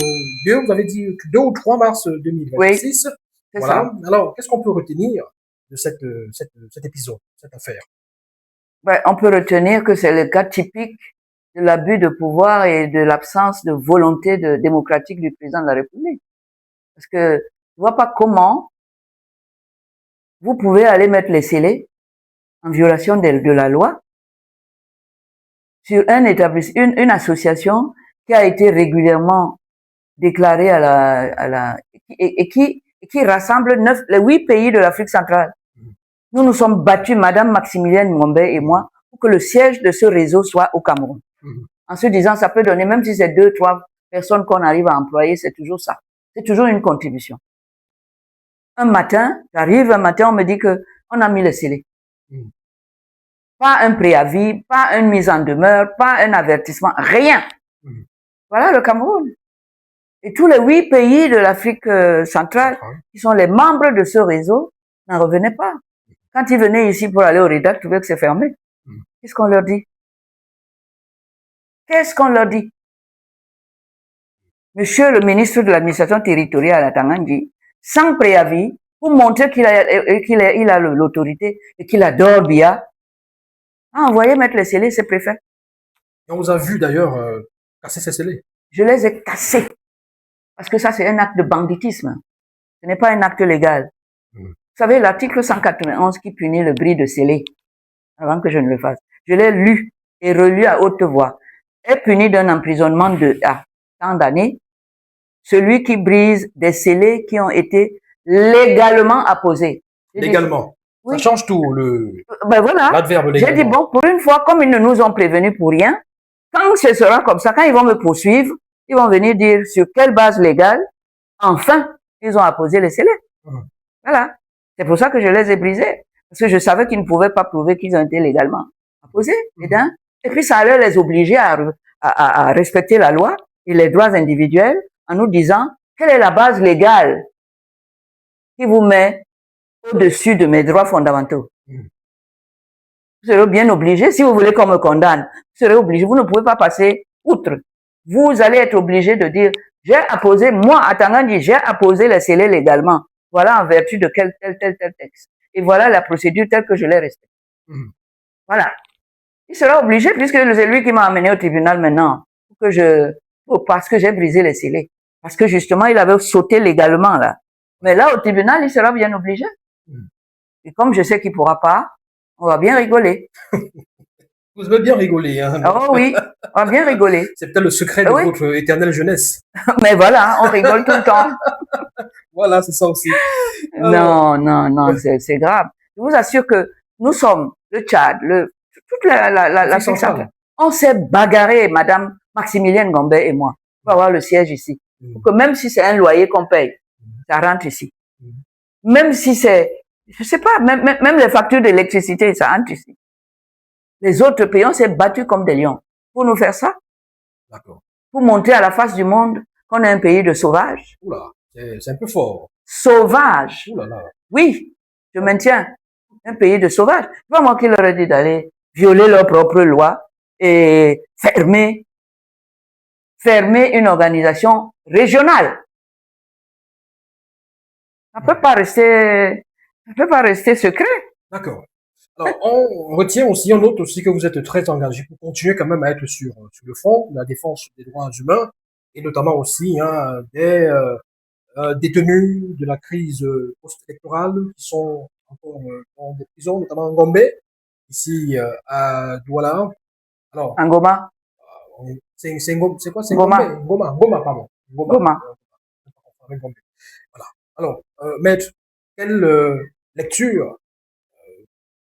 2, vous avez dit 2 ou 3 mars 2026. Oui, voilà. Ça. Alors, qu'est-ce qu'on peut retenir de cet épisode, cette affaire? Ben, on peut retenir que c'est le cas typique de l'abus de pouvoir et de l'absence de volonté démocratique du président de la République. Parce que je vois pas comment vous pouvez aller mettre les scellés en violation de la loi sur un établissement, une association qui a été régulièrement déclarée et qui rassemble 8 pays de l'Afrique centrale. Nous nous sommes battus, Madame Maximilienne Ngombe et moi, pour que le siège de ce réseau soit au Cameroun. En se disant, ça peut donner, même si c'est 2, 3 personnes qu'on arrive à employer, c'est toujours ça. C'est toujours une contribution. Un matin, on me dit que on a mis le scellé. Pas un préavis, pas une mise en demeure, pas un avertissement, rien. Voilà le Cameroun. Et tous les 8 pays de l'Afrique centrale, qui sont les membres de ce réseau, n'en revenaient pas. Quand ils venaient ici pour aller au REDAC, ils trouvaient que c'est fermé. Qu'est-ce qu'on leur dit? Qu'est-ce qu'on leur dit? Monsieur le ministre de l'administration territoriale à Tangandji, sans préavis, pour montrer qu'il a l'autorité et qu'il adore bien, a envoyé mettre les scellés ses préfets. Et on vous a vu d'ailleurs casser ces scellés. Je les ai cassés. Parce que ça, c'est un acte de banditisme. Ce n'est pas un acte légal. Vous savez, l'article 191 qui punit le bris de scellé, avant que je ne le fasse, je l'ai lu et relu à haute voix, est puni d'un emprisonnement de tant d'années, celui qui brise des scellés qui ont été légalement apposés. Légalement. Oui. Ça change tout, ben voilà. L'adverbe légalement. J'ai dit, bon, pour une fois, comme ils ne nous ont prévenus pour rien, quand ce sera comme ça, quand ils vont me poursuivre, ils vont venir dire sur quelle base légale, enfin, ils ont apposé les scellés. Voilà. C'est pour ça que je les ai brisés. Parce que je savais qu'ils ne pouvaient pas prouver qu'ils ont été légalement apposés. Et puis ça allait les obliger à respecter la loi et les droits individuels en nous disant, quelle est la base légale qui vous met au-dessus de mes droits fondamentaux? Vous serez bien obligé, si vous voulez qu'on me condamne, vous serez obligé, vous ne pouvez pas passer outre. Vous allez être obligé de dire, j'ai apposé, moi, à Tangandi, j'ai apposé les scellés légalement. Voilà en vertu de tel texte. Et voilà la procédure telle que je l'ai respectée. Voilà. Il sera obligé, puisque c'est lui qui m'a amené au tribunal maintenant, parce que j'ai brisé les scellés. Parce que justement, il avait sauté légalement, là. Mais là, au tribunal, il sera bien obligé. Et comme je sais qu'il pourra pas, on va bien rigoler. Vous avez bien rigolé, hein. Oh oui, on va bien rigoler. C'est peut-être le secret de votre éternelle jeunesse. Mais voilà, on rigole tout le temps. Voilà, c'est ça aussi. Non, c'est grave. Je vous assure que nous sommes, le Tchad, toute la centrale. On s'est bagarré, Madame Maximilienne Gombe et moi, pour avoir le siège ici. Pour que même si c'est un loyer qu'on paye, ça rentre ici. Même si c'est, je sais pas, même les factures d'électricité, ça rentre ici. Les autres pays, on s'est battus comme des lions pour nous faire ça. D'accord. Pour montrer à la face du monde qu'on est un pays de sauvages. Oula, c'est un peu fort. Sauvages. Oulala. Oui, je maintiens. Un pays de sauvages. C'est pas moi qui leur ai dit d'aller violer leurs propres lois et fermer une organisation régionale. Ça peut pas rester secret. D'accord. Alors, on retient aussi, on note aussi que vous êtes très engagé pour continuer quand même à être sur le front, la défense des droits humains, et notamment aussi des détenus de la crise post-électorale qui sont encore dans des prisons, notamment en Gombe, ici à Douala. Alors, en Goma. C'est quoi? C'est Goma. Goma, pardon. Goma. Voilà. Alors, maître, quelle lecture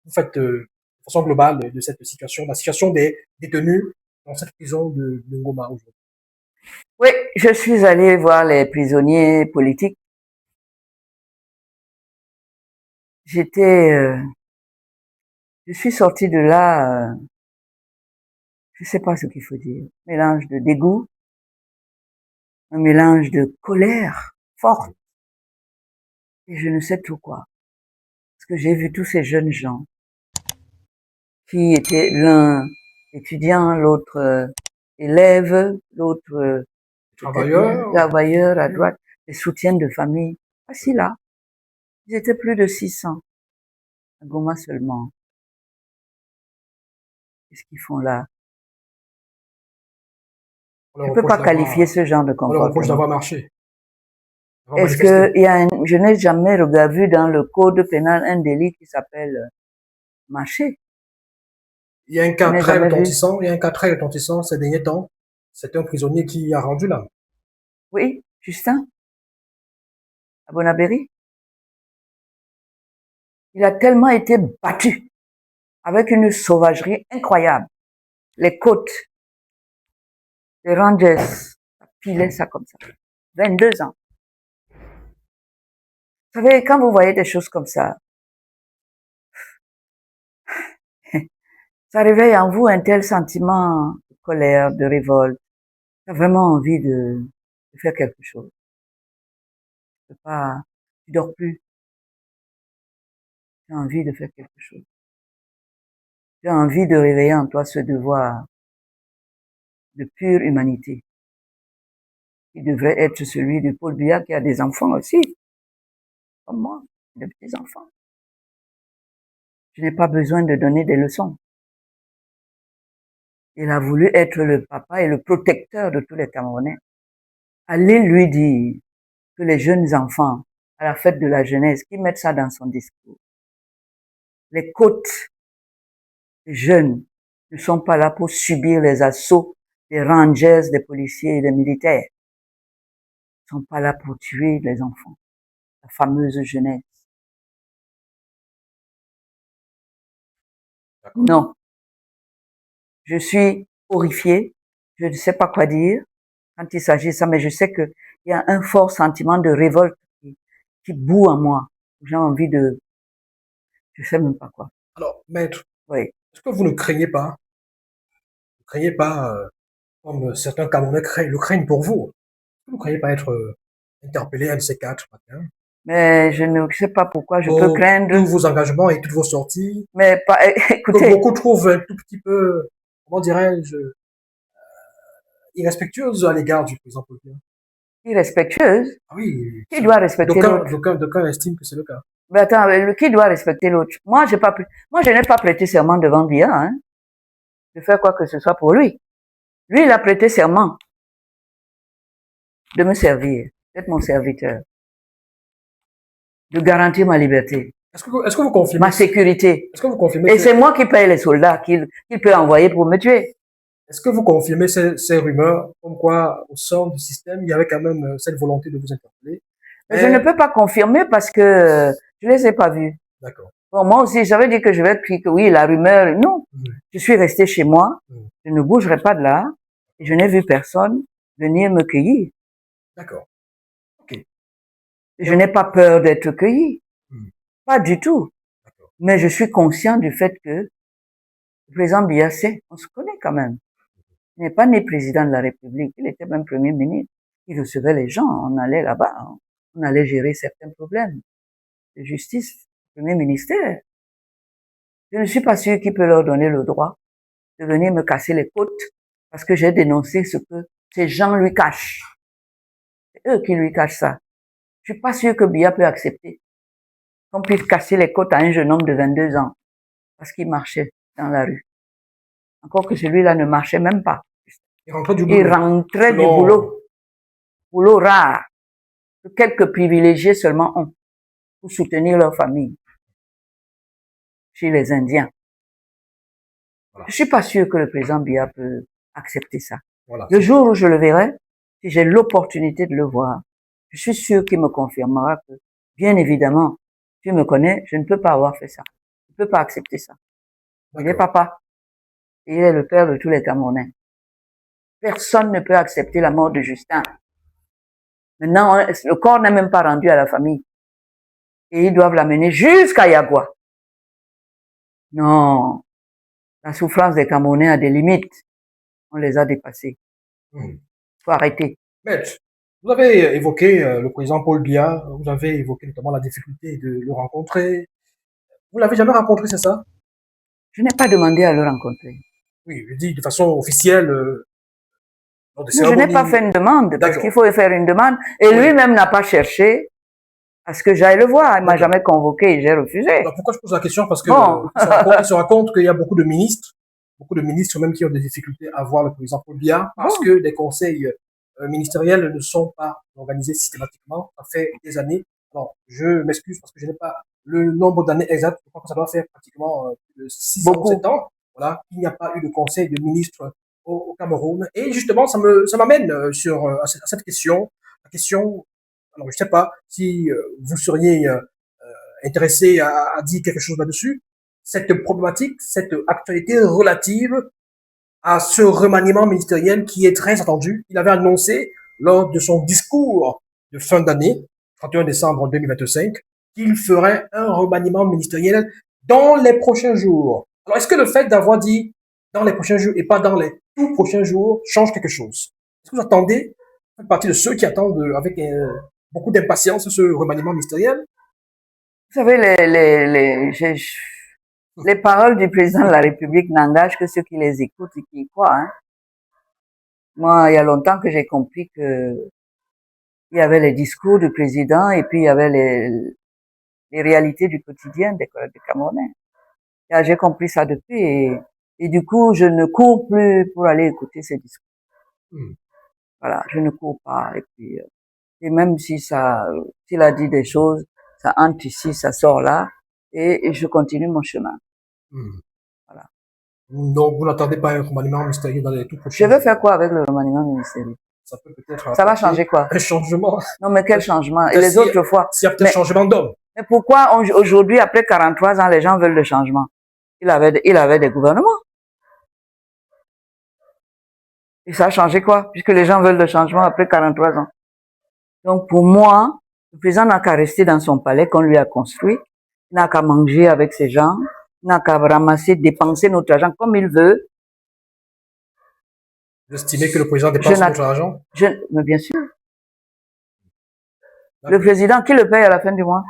vous faites de façon globale de cette situation, la situation des détenus dans cette prison de Goma aujourd'hui? Oui, je suis allée voir les prisonniers politiques. Je suis sortie de là, je sais pas ce qu'il faut dire, mélange de dégoût, un mélange de colère forte, et je ne sais trop quoi. Parce que j'ai vu tous ces jeunes gens qui étaient l'un étudiant, l'autre élève, l'autre travailleur à droite, des soutiens de famille, assis là. Ils étaient plus de 600, à Goma seulement. Qu'est-ce qu'ils font là? Je ne peux pas qualifier ce genre de comportement. On leur reproche d'avoir marché. Est-ce que je n'ai jamais vu dans le code pénal un délit qui s'appelle marcher? Il y a un cas très retentissant ces derniers temps. C'est un prisonnier qui a rendu l'âme. Oui, Justin, à Bonabéry. Il a tellement été battu avec une sauvagerie incroyable. Les côtes, les Rangers, ça pilait ça comme ça. 22 ans. Vous savez, quand vous voyez des choses comme ça, ça réveille en vous un tel sentiment de colère, de révolte. Tu as vraiment envie de faire quelque chose. Tu dors plus. Tu as envie de faire quelque chose. Tu as envie de réveiller en toi ce devoir de pure humanité, qui devrait être celui de Paul Biya qui a des enfants aussi, comme moi, des petits-enfants. Je n'ai pas besoin de donner des leçons. Il a voulu être le papa et le protecteur de tous les Camerounais. Allez lui dire que les jeunes enfants, à la fête de la jeunesse, qui mettent ça dans son discours. Les côtes des jeunes ne sont pas là pour subir les assauts des rangers, des policiers et des militaires. Ils ne sont pas là pour tuer les enfants. La fameuse jeunesse. Non. Je suis horrifiée. Je ne sais pas quoi dire quand il s'agit de ça, mais je sais qu'il y a un fort sentiment de révolte qui bout en moi. J'ai envie de, je sais même pas quoi. Alors, maître, oui. Est-ce que vous ne craignez pas, comme certains Camerounais le craignent pour vous, vous ne craignez pas être interpeller un de ces quatre matins. Mais je ne sais pas pourquoi je peux Tous craindre. vos engagements et toutes vos sorties, Mais pas, que écoutez, beaucoup trouvent un tout petit peu, comment dirais-je, irrespectueuses à l'égard du président Paul Biya. irrespectueuse. Ah oui, Qui doit respecter l'autre? d'aucuns estiment que c'est le cas. Mais attends, qui doit respecter l'autre? Moi, moi, je n'ai pas prêté serment devant Biya, hein, de faire quoi que ce soit pour lui. Lui, il a prêté serment de me servir, d'être mon serviteur, de garantir ma liberté, Est-ce que vous confirmez? ma sécurité. Est-ce que vous confirmez? Et c'est moi qui paye les soldats qu'il peut envoyer pour me tuer. Est-ce que vous confirmez ces rumeurs comme quoi au sein du système il y avait quand même cette volonté de vous interpeller? Mais je ne peux pas confirmer parce que je les ai pas vus. D'accord. Bon, moi aussi, j'avais dit que je vais être que oui, la rumeur, non. Je suis resté chez moi. Je ne bougerai pas de là. Et je n'ai vu personne venir me cueillir. D'accord. Ok. Je n'ai pas peur d'être cueilli. Mm. Pas du tout. Mais je suis conscient du fait que le président Biya sait, on se connaît quand même. Il n'est pas né président de la République. Il était même premier ministre. Il recevait les gens. On allait là-bas. Hein. On allait gérer certains problèmes de justice, premier ministère. Je ne suis pas sûr qu'il peut leur donner le droit de venir me casser les côtes parce que j'ai dénoncé ce que ces gens lui cachent. C'est eux qui lui cachent ça. Je suis pas sûr que Biya peut accepter qu'on puisse casser les côtes à un jeune homme de 22 ans parce qu'il marchait dans la rue. Encore que celui-là ne marchait même pas. Il rentrait du boulot. Boulot rare. Que quelques privilégiés seulement ont pour soutenir leur famille. Chez les Indiens. Voilà. Je suis pas sûr que le président Biya peut accepter ça. Voilà. Le jour où je le verrai, si j'ai l'opportunité de le voir, je suis sûr qu'il me confirmera que, bien évidemment, tu me connais, je ne peux pas avoir fait ça. Je ne peux pas accepter ça. Il est papa. Il est le père de tous les Camerounais. Personne ne peut accepter la mort de Justin. Maintenant, le corps n'est même pas rendu à la famille. Et ils doivent l'amener jusqu'à Yagua. Non. La souffrance des Camerounais a des limites. On les a dépassées. Faut arrêter. Maître, vous avez évoqué le président Paul Biya, vous avez évoqué notamment la difficulté de le rencontrer. Vous l'avez jamais rencontré, c'est ça? Je n'ai pas demandé à le rencontrer. Oui, je dis de façon officielle. Je n'ai pas fait une demande, parce qu'il faut faire une demande. Et lui-même n'a pas cherché à ce que j'aille le voir. Il m'a jamais convoqué et j'ai refusé. Alors pourquoi je pose la question? Parce que il se raconte qu'il y a beaucoup de ministres même qui ont des difficultés à voir le président Paul Biya, parce que les conseils ministériels ne sont pas organisés systématiquement. Ça fait des années. Alors, je m'excuse parce que je n'ai pas le nombre d'années exact. Je crois que ça doit faire pratiquement 6 ans, 7 ans. Voilà, il n'y a pas eu de conseil de ministres au Cameroun. Et justement, ça m'amène à cette question. La question, alors je sais pas si vous seriez intéressé à dire quelque chose là-dessus. Cette problématique, cette actualité relative à ce remaniement ministériel qui est très attendu. Il avait annoncé lors de son discours de fin d'année, 31 décembre 2025, qu'il ferait un remaniement ministériel dans les prochains jours. Alors, est-ce que le fait d'avoir dit dans les prochains jours et pas dans les tout prochains jours change quelque chose? Est-ce que vous attendez, vous faites partie de ceux qui attendent avec beaucoup d'impatience ce remaniement ministériel? Vous savez, les paroles du président de la République n'engagent que ceux qui les écoutent et qui y croient. Hein. Moi, il y a longtemps que j'ai compris que il y avait les discours du président et puis il y avait les réalités du quotidien des Camerounais. J'ai compris ça depuis et du coup, je ne cours plus pour aller écouter ces discours. Voilà, je ne cours pas. Et puis, et même si s'il a dit des choses, ça entre ici, ça sort là, et je continue mon chemin. Voilà. Donc, vous n'attendez pas un remaniement ministériel dans les tout prochains jours? Je veux faire quoi avec le remaniement ministériel? Ça peut peut-être. Ça va changer quoi? Un changement. Non, mais quel changement? Et les autres fois? S'il y a peut-être changement d'homme. Mais pourquoi aujourd'hui, après 43 ans, les gens veulent le changement? Il avait des gouvernements. Et ça a changé quoi? Puisque les gens veulent le changement après 43 ans. Donc, pour moi, le président n'a qu'à rester dans son palais qu'on lui a construit. Il n'a qu'à manger avec ses gens. Il n'a qu'à ramasser, dépenser notre argent comme il veut. Vous estimez que le président dépense notre argent? Mais bien sûr. Le président, qui le paye à la fin du mois?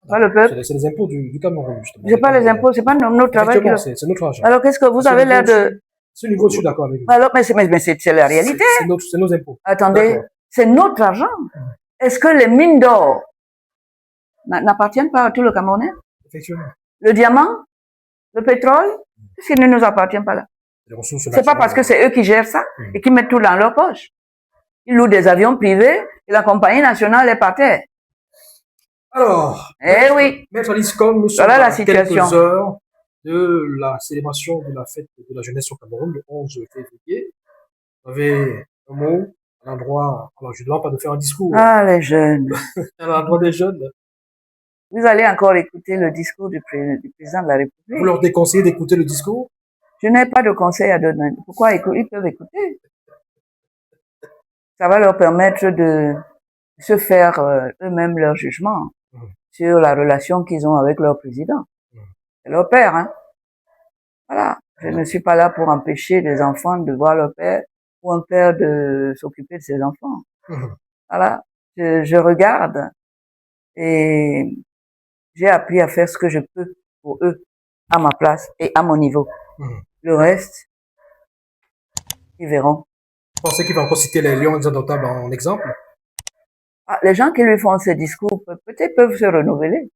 Pas le peuple. C'est les impôts du Cameroun, justement. C'est pas les impôts, c'est pas notre travail. C'est notre argent. Alors qu'est-ce que vous avez l'air de... Ce niveau, je suis d'accord avec vous. Alors, mais c'est la réalité. C'est nos impôts. Attendez, c'est notre argent. Est-ce que les mines d'or n'appartiennent pas à tout le Camerounais? Effectivement. Le diamant, le pétrole, qu'est-ce qui ne nous appartient pas là? C'est pas parce que c'est eux qui gèrent ça et qui mettent tout dans leur poche. Ils louent des avions privés et la compagnie nationale est par terre. Alors, oui. Maître Alice, comme nous sommes voilà à quelques heures de la célébration de la fête de la jeunesse au Cameroun, le 11 février, vous avez un mot à l'endroit, alors je ne demande pas de faire un discours. Ah, les jeunes. À l'endroit des jeunes. Vous allez encore écouter le discours du président de la République. Vous leur déconseillez d'écouter le discours? Je n'ai pas de conseil à donner. Pourquoi ils peuvent écouter? Ça va leur permettre de se faire eux-mêmes leur jugement sur la relation qu'ils ont avec leur président. C'est leur père, hein. Voilà. Je ne suis pas là pour empêcher les enfants de voir leur père ou un père de s'occuper de ses enfants. Voilà. Je regarde et j'ai appris à faire ce que je peux pour eux, à ma place et à mon niveau. Le reste, ils verront. Vous pensez qu'il va encore citer les lions indomptables en exemple? Les gens qui lui font ces discours, peut-être peuvent se renouveler.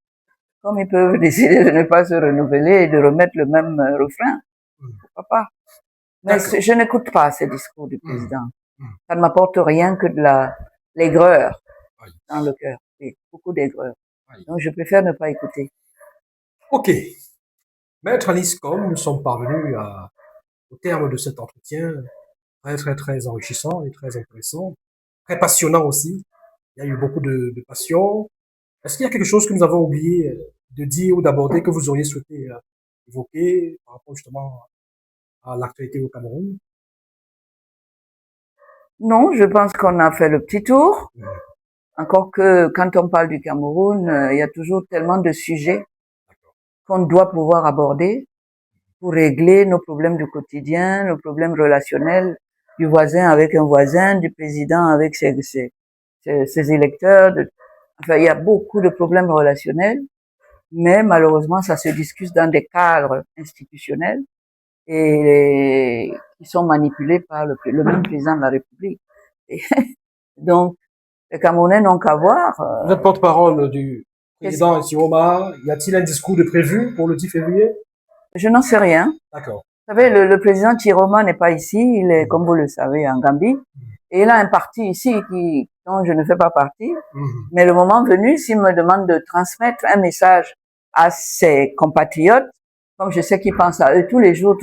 Comme ils peuvent décider de ne pas se renouveler et de remettre le même refrain. Pourquoi pas? Mais je n'écoute pas ces discours du président. Ça ne m'apporte rien que de l'aigreur dans le cœur. Oui, beaucoup d'aigreur. Donc je préfère ne pas écouter. Ok. Maître Alice, comme nous sommes parvenus au terme de cet entretien, très enrichissant et très intéressant, très passionnant aussi. Il y a eu beaucoup de passion. Est-ce qu'il y a quelque chose que nous avons oublié de dire ou d'aborder que vous auriez souhaité évoquer par rapport justement à l'actualité au Cameroun? Non, je pense qu'on a fait le petit tour. Encore que quand on parle du Cameroun, il y a toujours tellement de sujets qu'on doit pouvoir aborder pour régler nos problèmes du quotidien, nos problèmes relationnels, du voisin avec un voisin, du président avec ses électeurs. Enfin, il y a beaucoup de problèmes relationnels, mais malheureusement, ça se discute dans des cadres institutionnels et qui sont manipulés par le même président de la République. Et donc, les Camerounais n'ont qu'à voir. Vous êtes porte-parole du président Nkrumah. Y a-t-il un discours de prévu pour le 10 février? Je n'en sais rien. D'accord. Vous savez, le président Nkrumah n'est pas ici. Il est, comme vous le savez, en Gambie. Et il a un parti ici dont je ne fais pas partie. Mais le moment venu, s'il me demande de transmettre un message à ses compatriotes, comme je sais qu'il pense à eux tous les jours,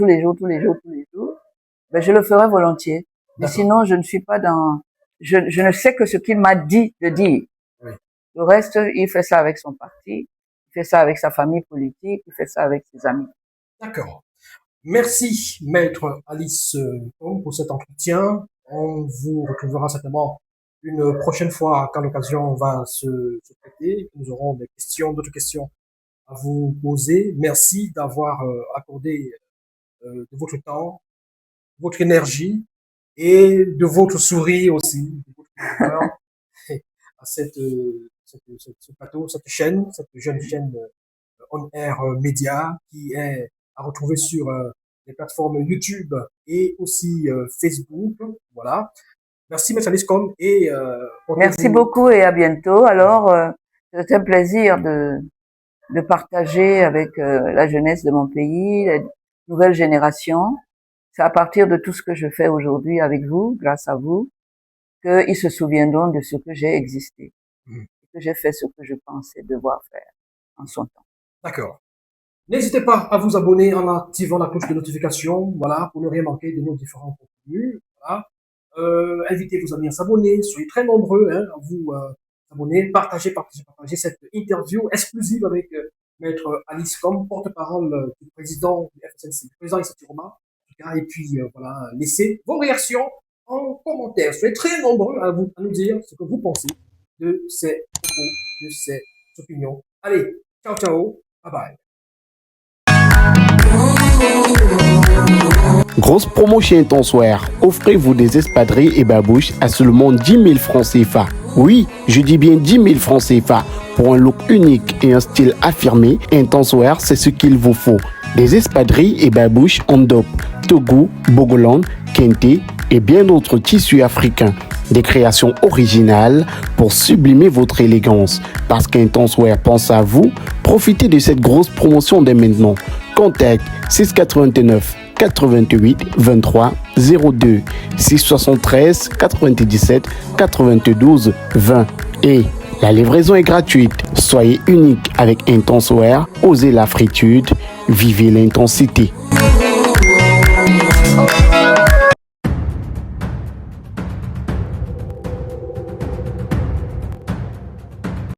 ben je le ferai volontiers. Mais sinon, je ne suis pas dans... Je ne sais que ce qu'il m'a dit de dire. Oui. Le reste, il fait ça avec son parti, il fait ça avec sa famille politique, il fait ça avec ses amis. D'accord. Merci, Maître Alice, pour cet entretien. On vous retrouvera certainement une prochaine fois quand l'occasion va se prêter. Nous aurons d'autres questions à vous poser. Merci d'avoir accordé de votre temps, votre énergie et de votre sourire aussi, de votre humeur à ce plateau, cette jeune chaîne On Air Media qui est à retrouver sur les plateformes YouTube et aussi Facebook. Voilà. Merci, M. Aliscom. Et merci beaucoup et à bientôt. Alors, c'est un plaisir de partager avec la jeunesse de mon pays, les nouvelles générations. C'est à partir de tout ce que je fais aujourd'hui avec vous, grâce à vous, qu'ils se souviendront de ce que j'ai existé, que j'ai fait ce que je pensais devoir faire en son temps. D'accord. N'hésitez pas à vous abonner en activant la cloche de notification, voilà, pour ne rien manquer de nos différents contenus. Voilà. Invitez vos amis à s'abonner, soyez très nombreux à vous abonner, partagez cette interview exclusive avec Maître Alice Com, porte-parole du président du FSNC, du président Nkrumah. Et puis voilà, laissez vos réactions en commentaire. Soyez très nombreux à nous dire ce que vous pensez de ces propos, de ces opinions. Allez, ciao, ciao, bye bye. Grosse promo chez Intonsware. Offrez-vous des espadrilles et babouches à seulement 10 000 francs CFA. Oui, je dis bien 10 000 francs CFA. Pour un look unique et un style affirmé, Intenswear, c'est ce qu'il vous faut. Des espadrilles et babouches en dope, Togo, Bogoland, Kente et bien d'autres tissus africains. Des créations originales pour sublimer votre élégance. Parce qu'Intenswear pense à vous, profitez de cette grosse promotion dès maintenant. Contact 689 88 23 02 673 97 92 20 et la livraison est gratuite. Soyez unique avec Intenswear, osez la fritude, vivez l'intensité.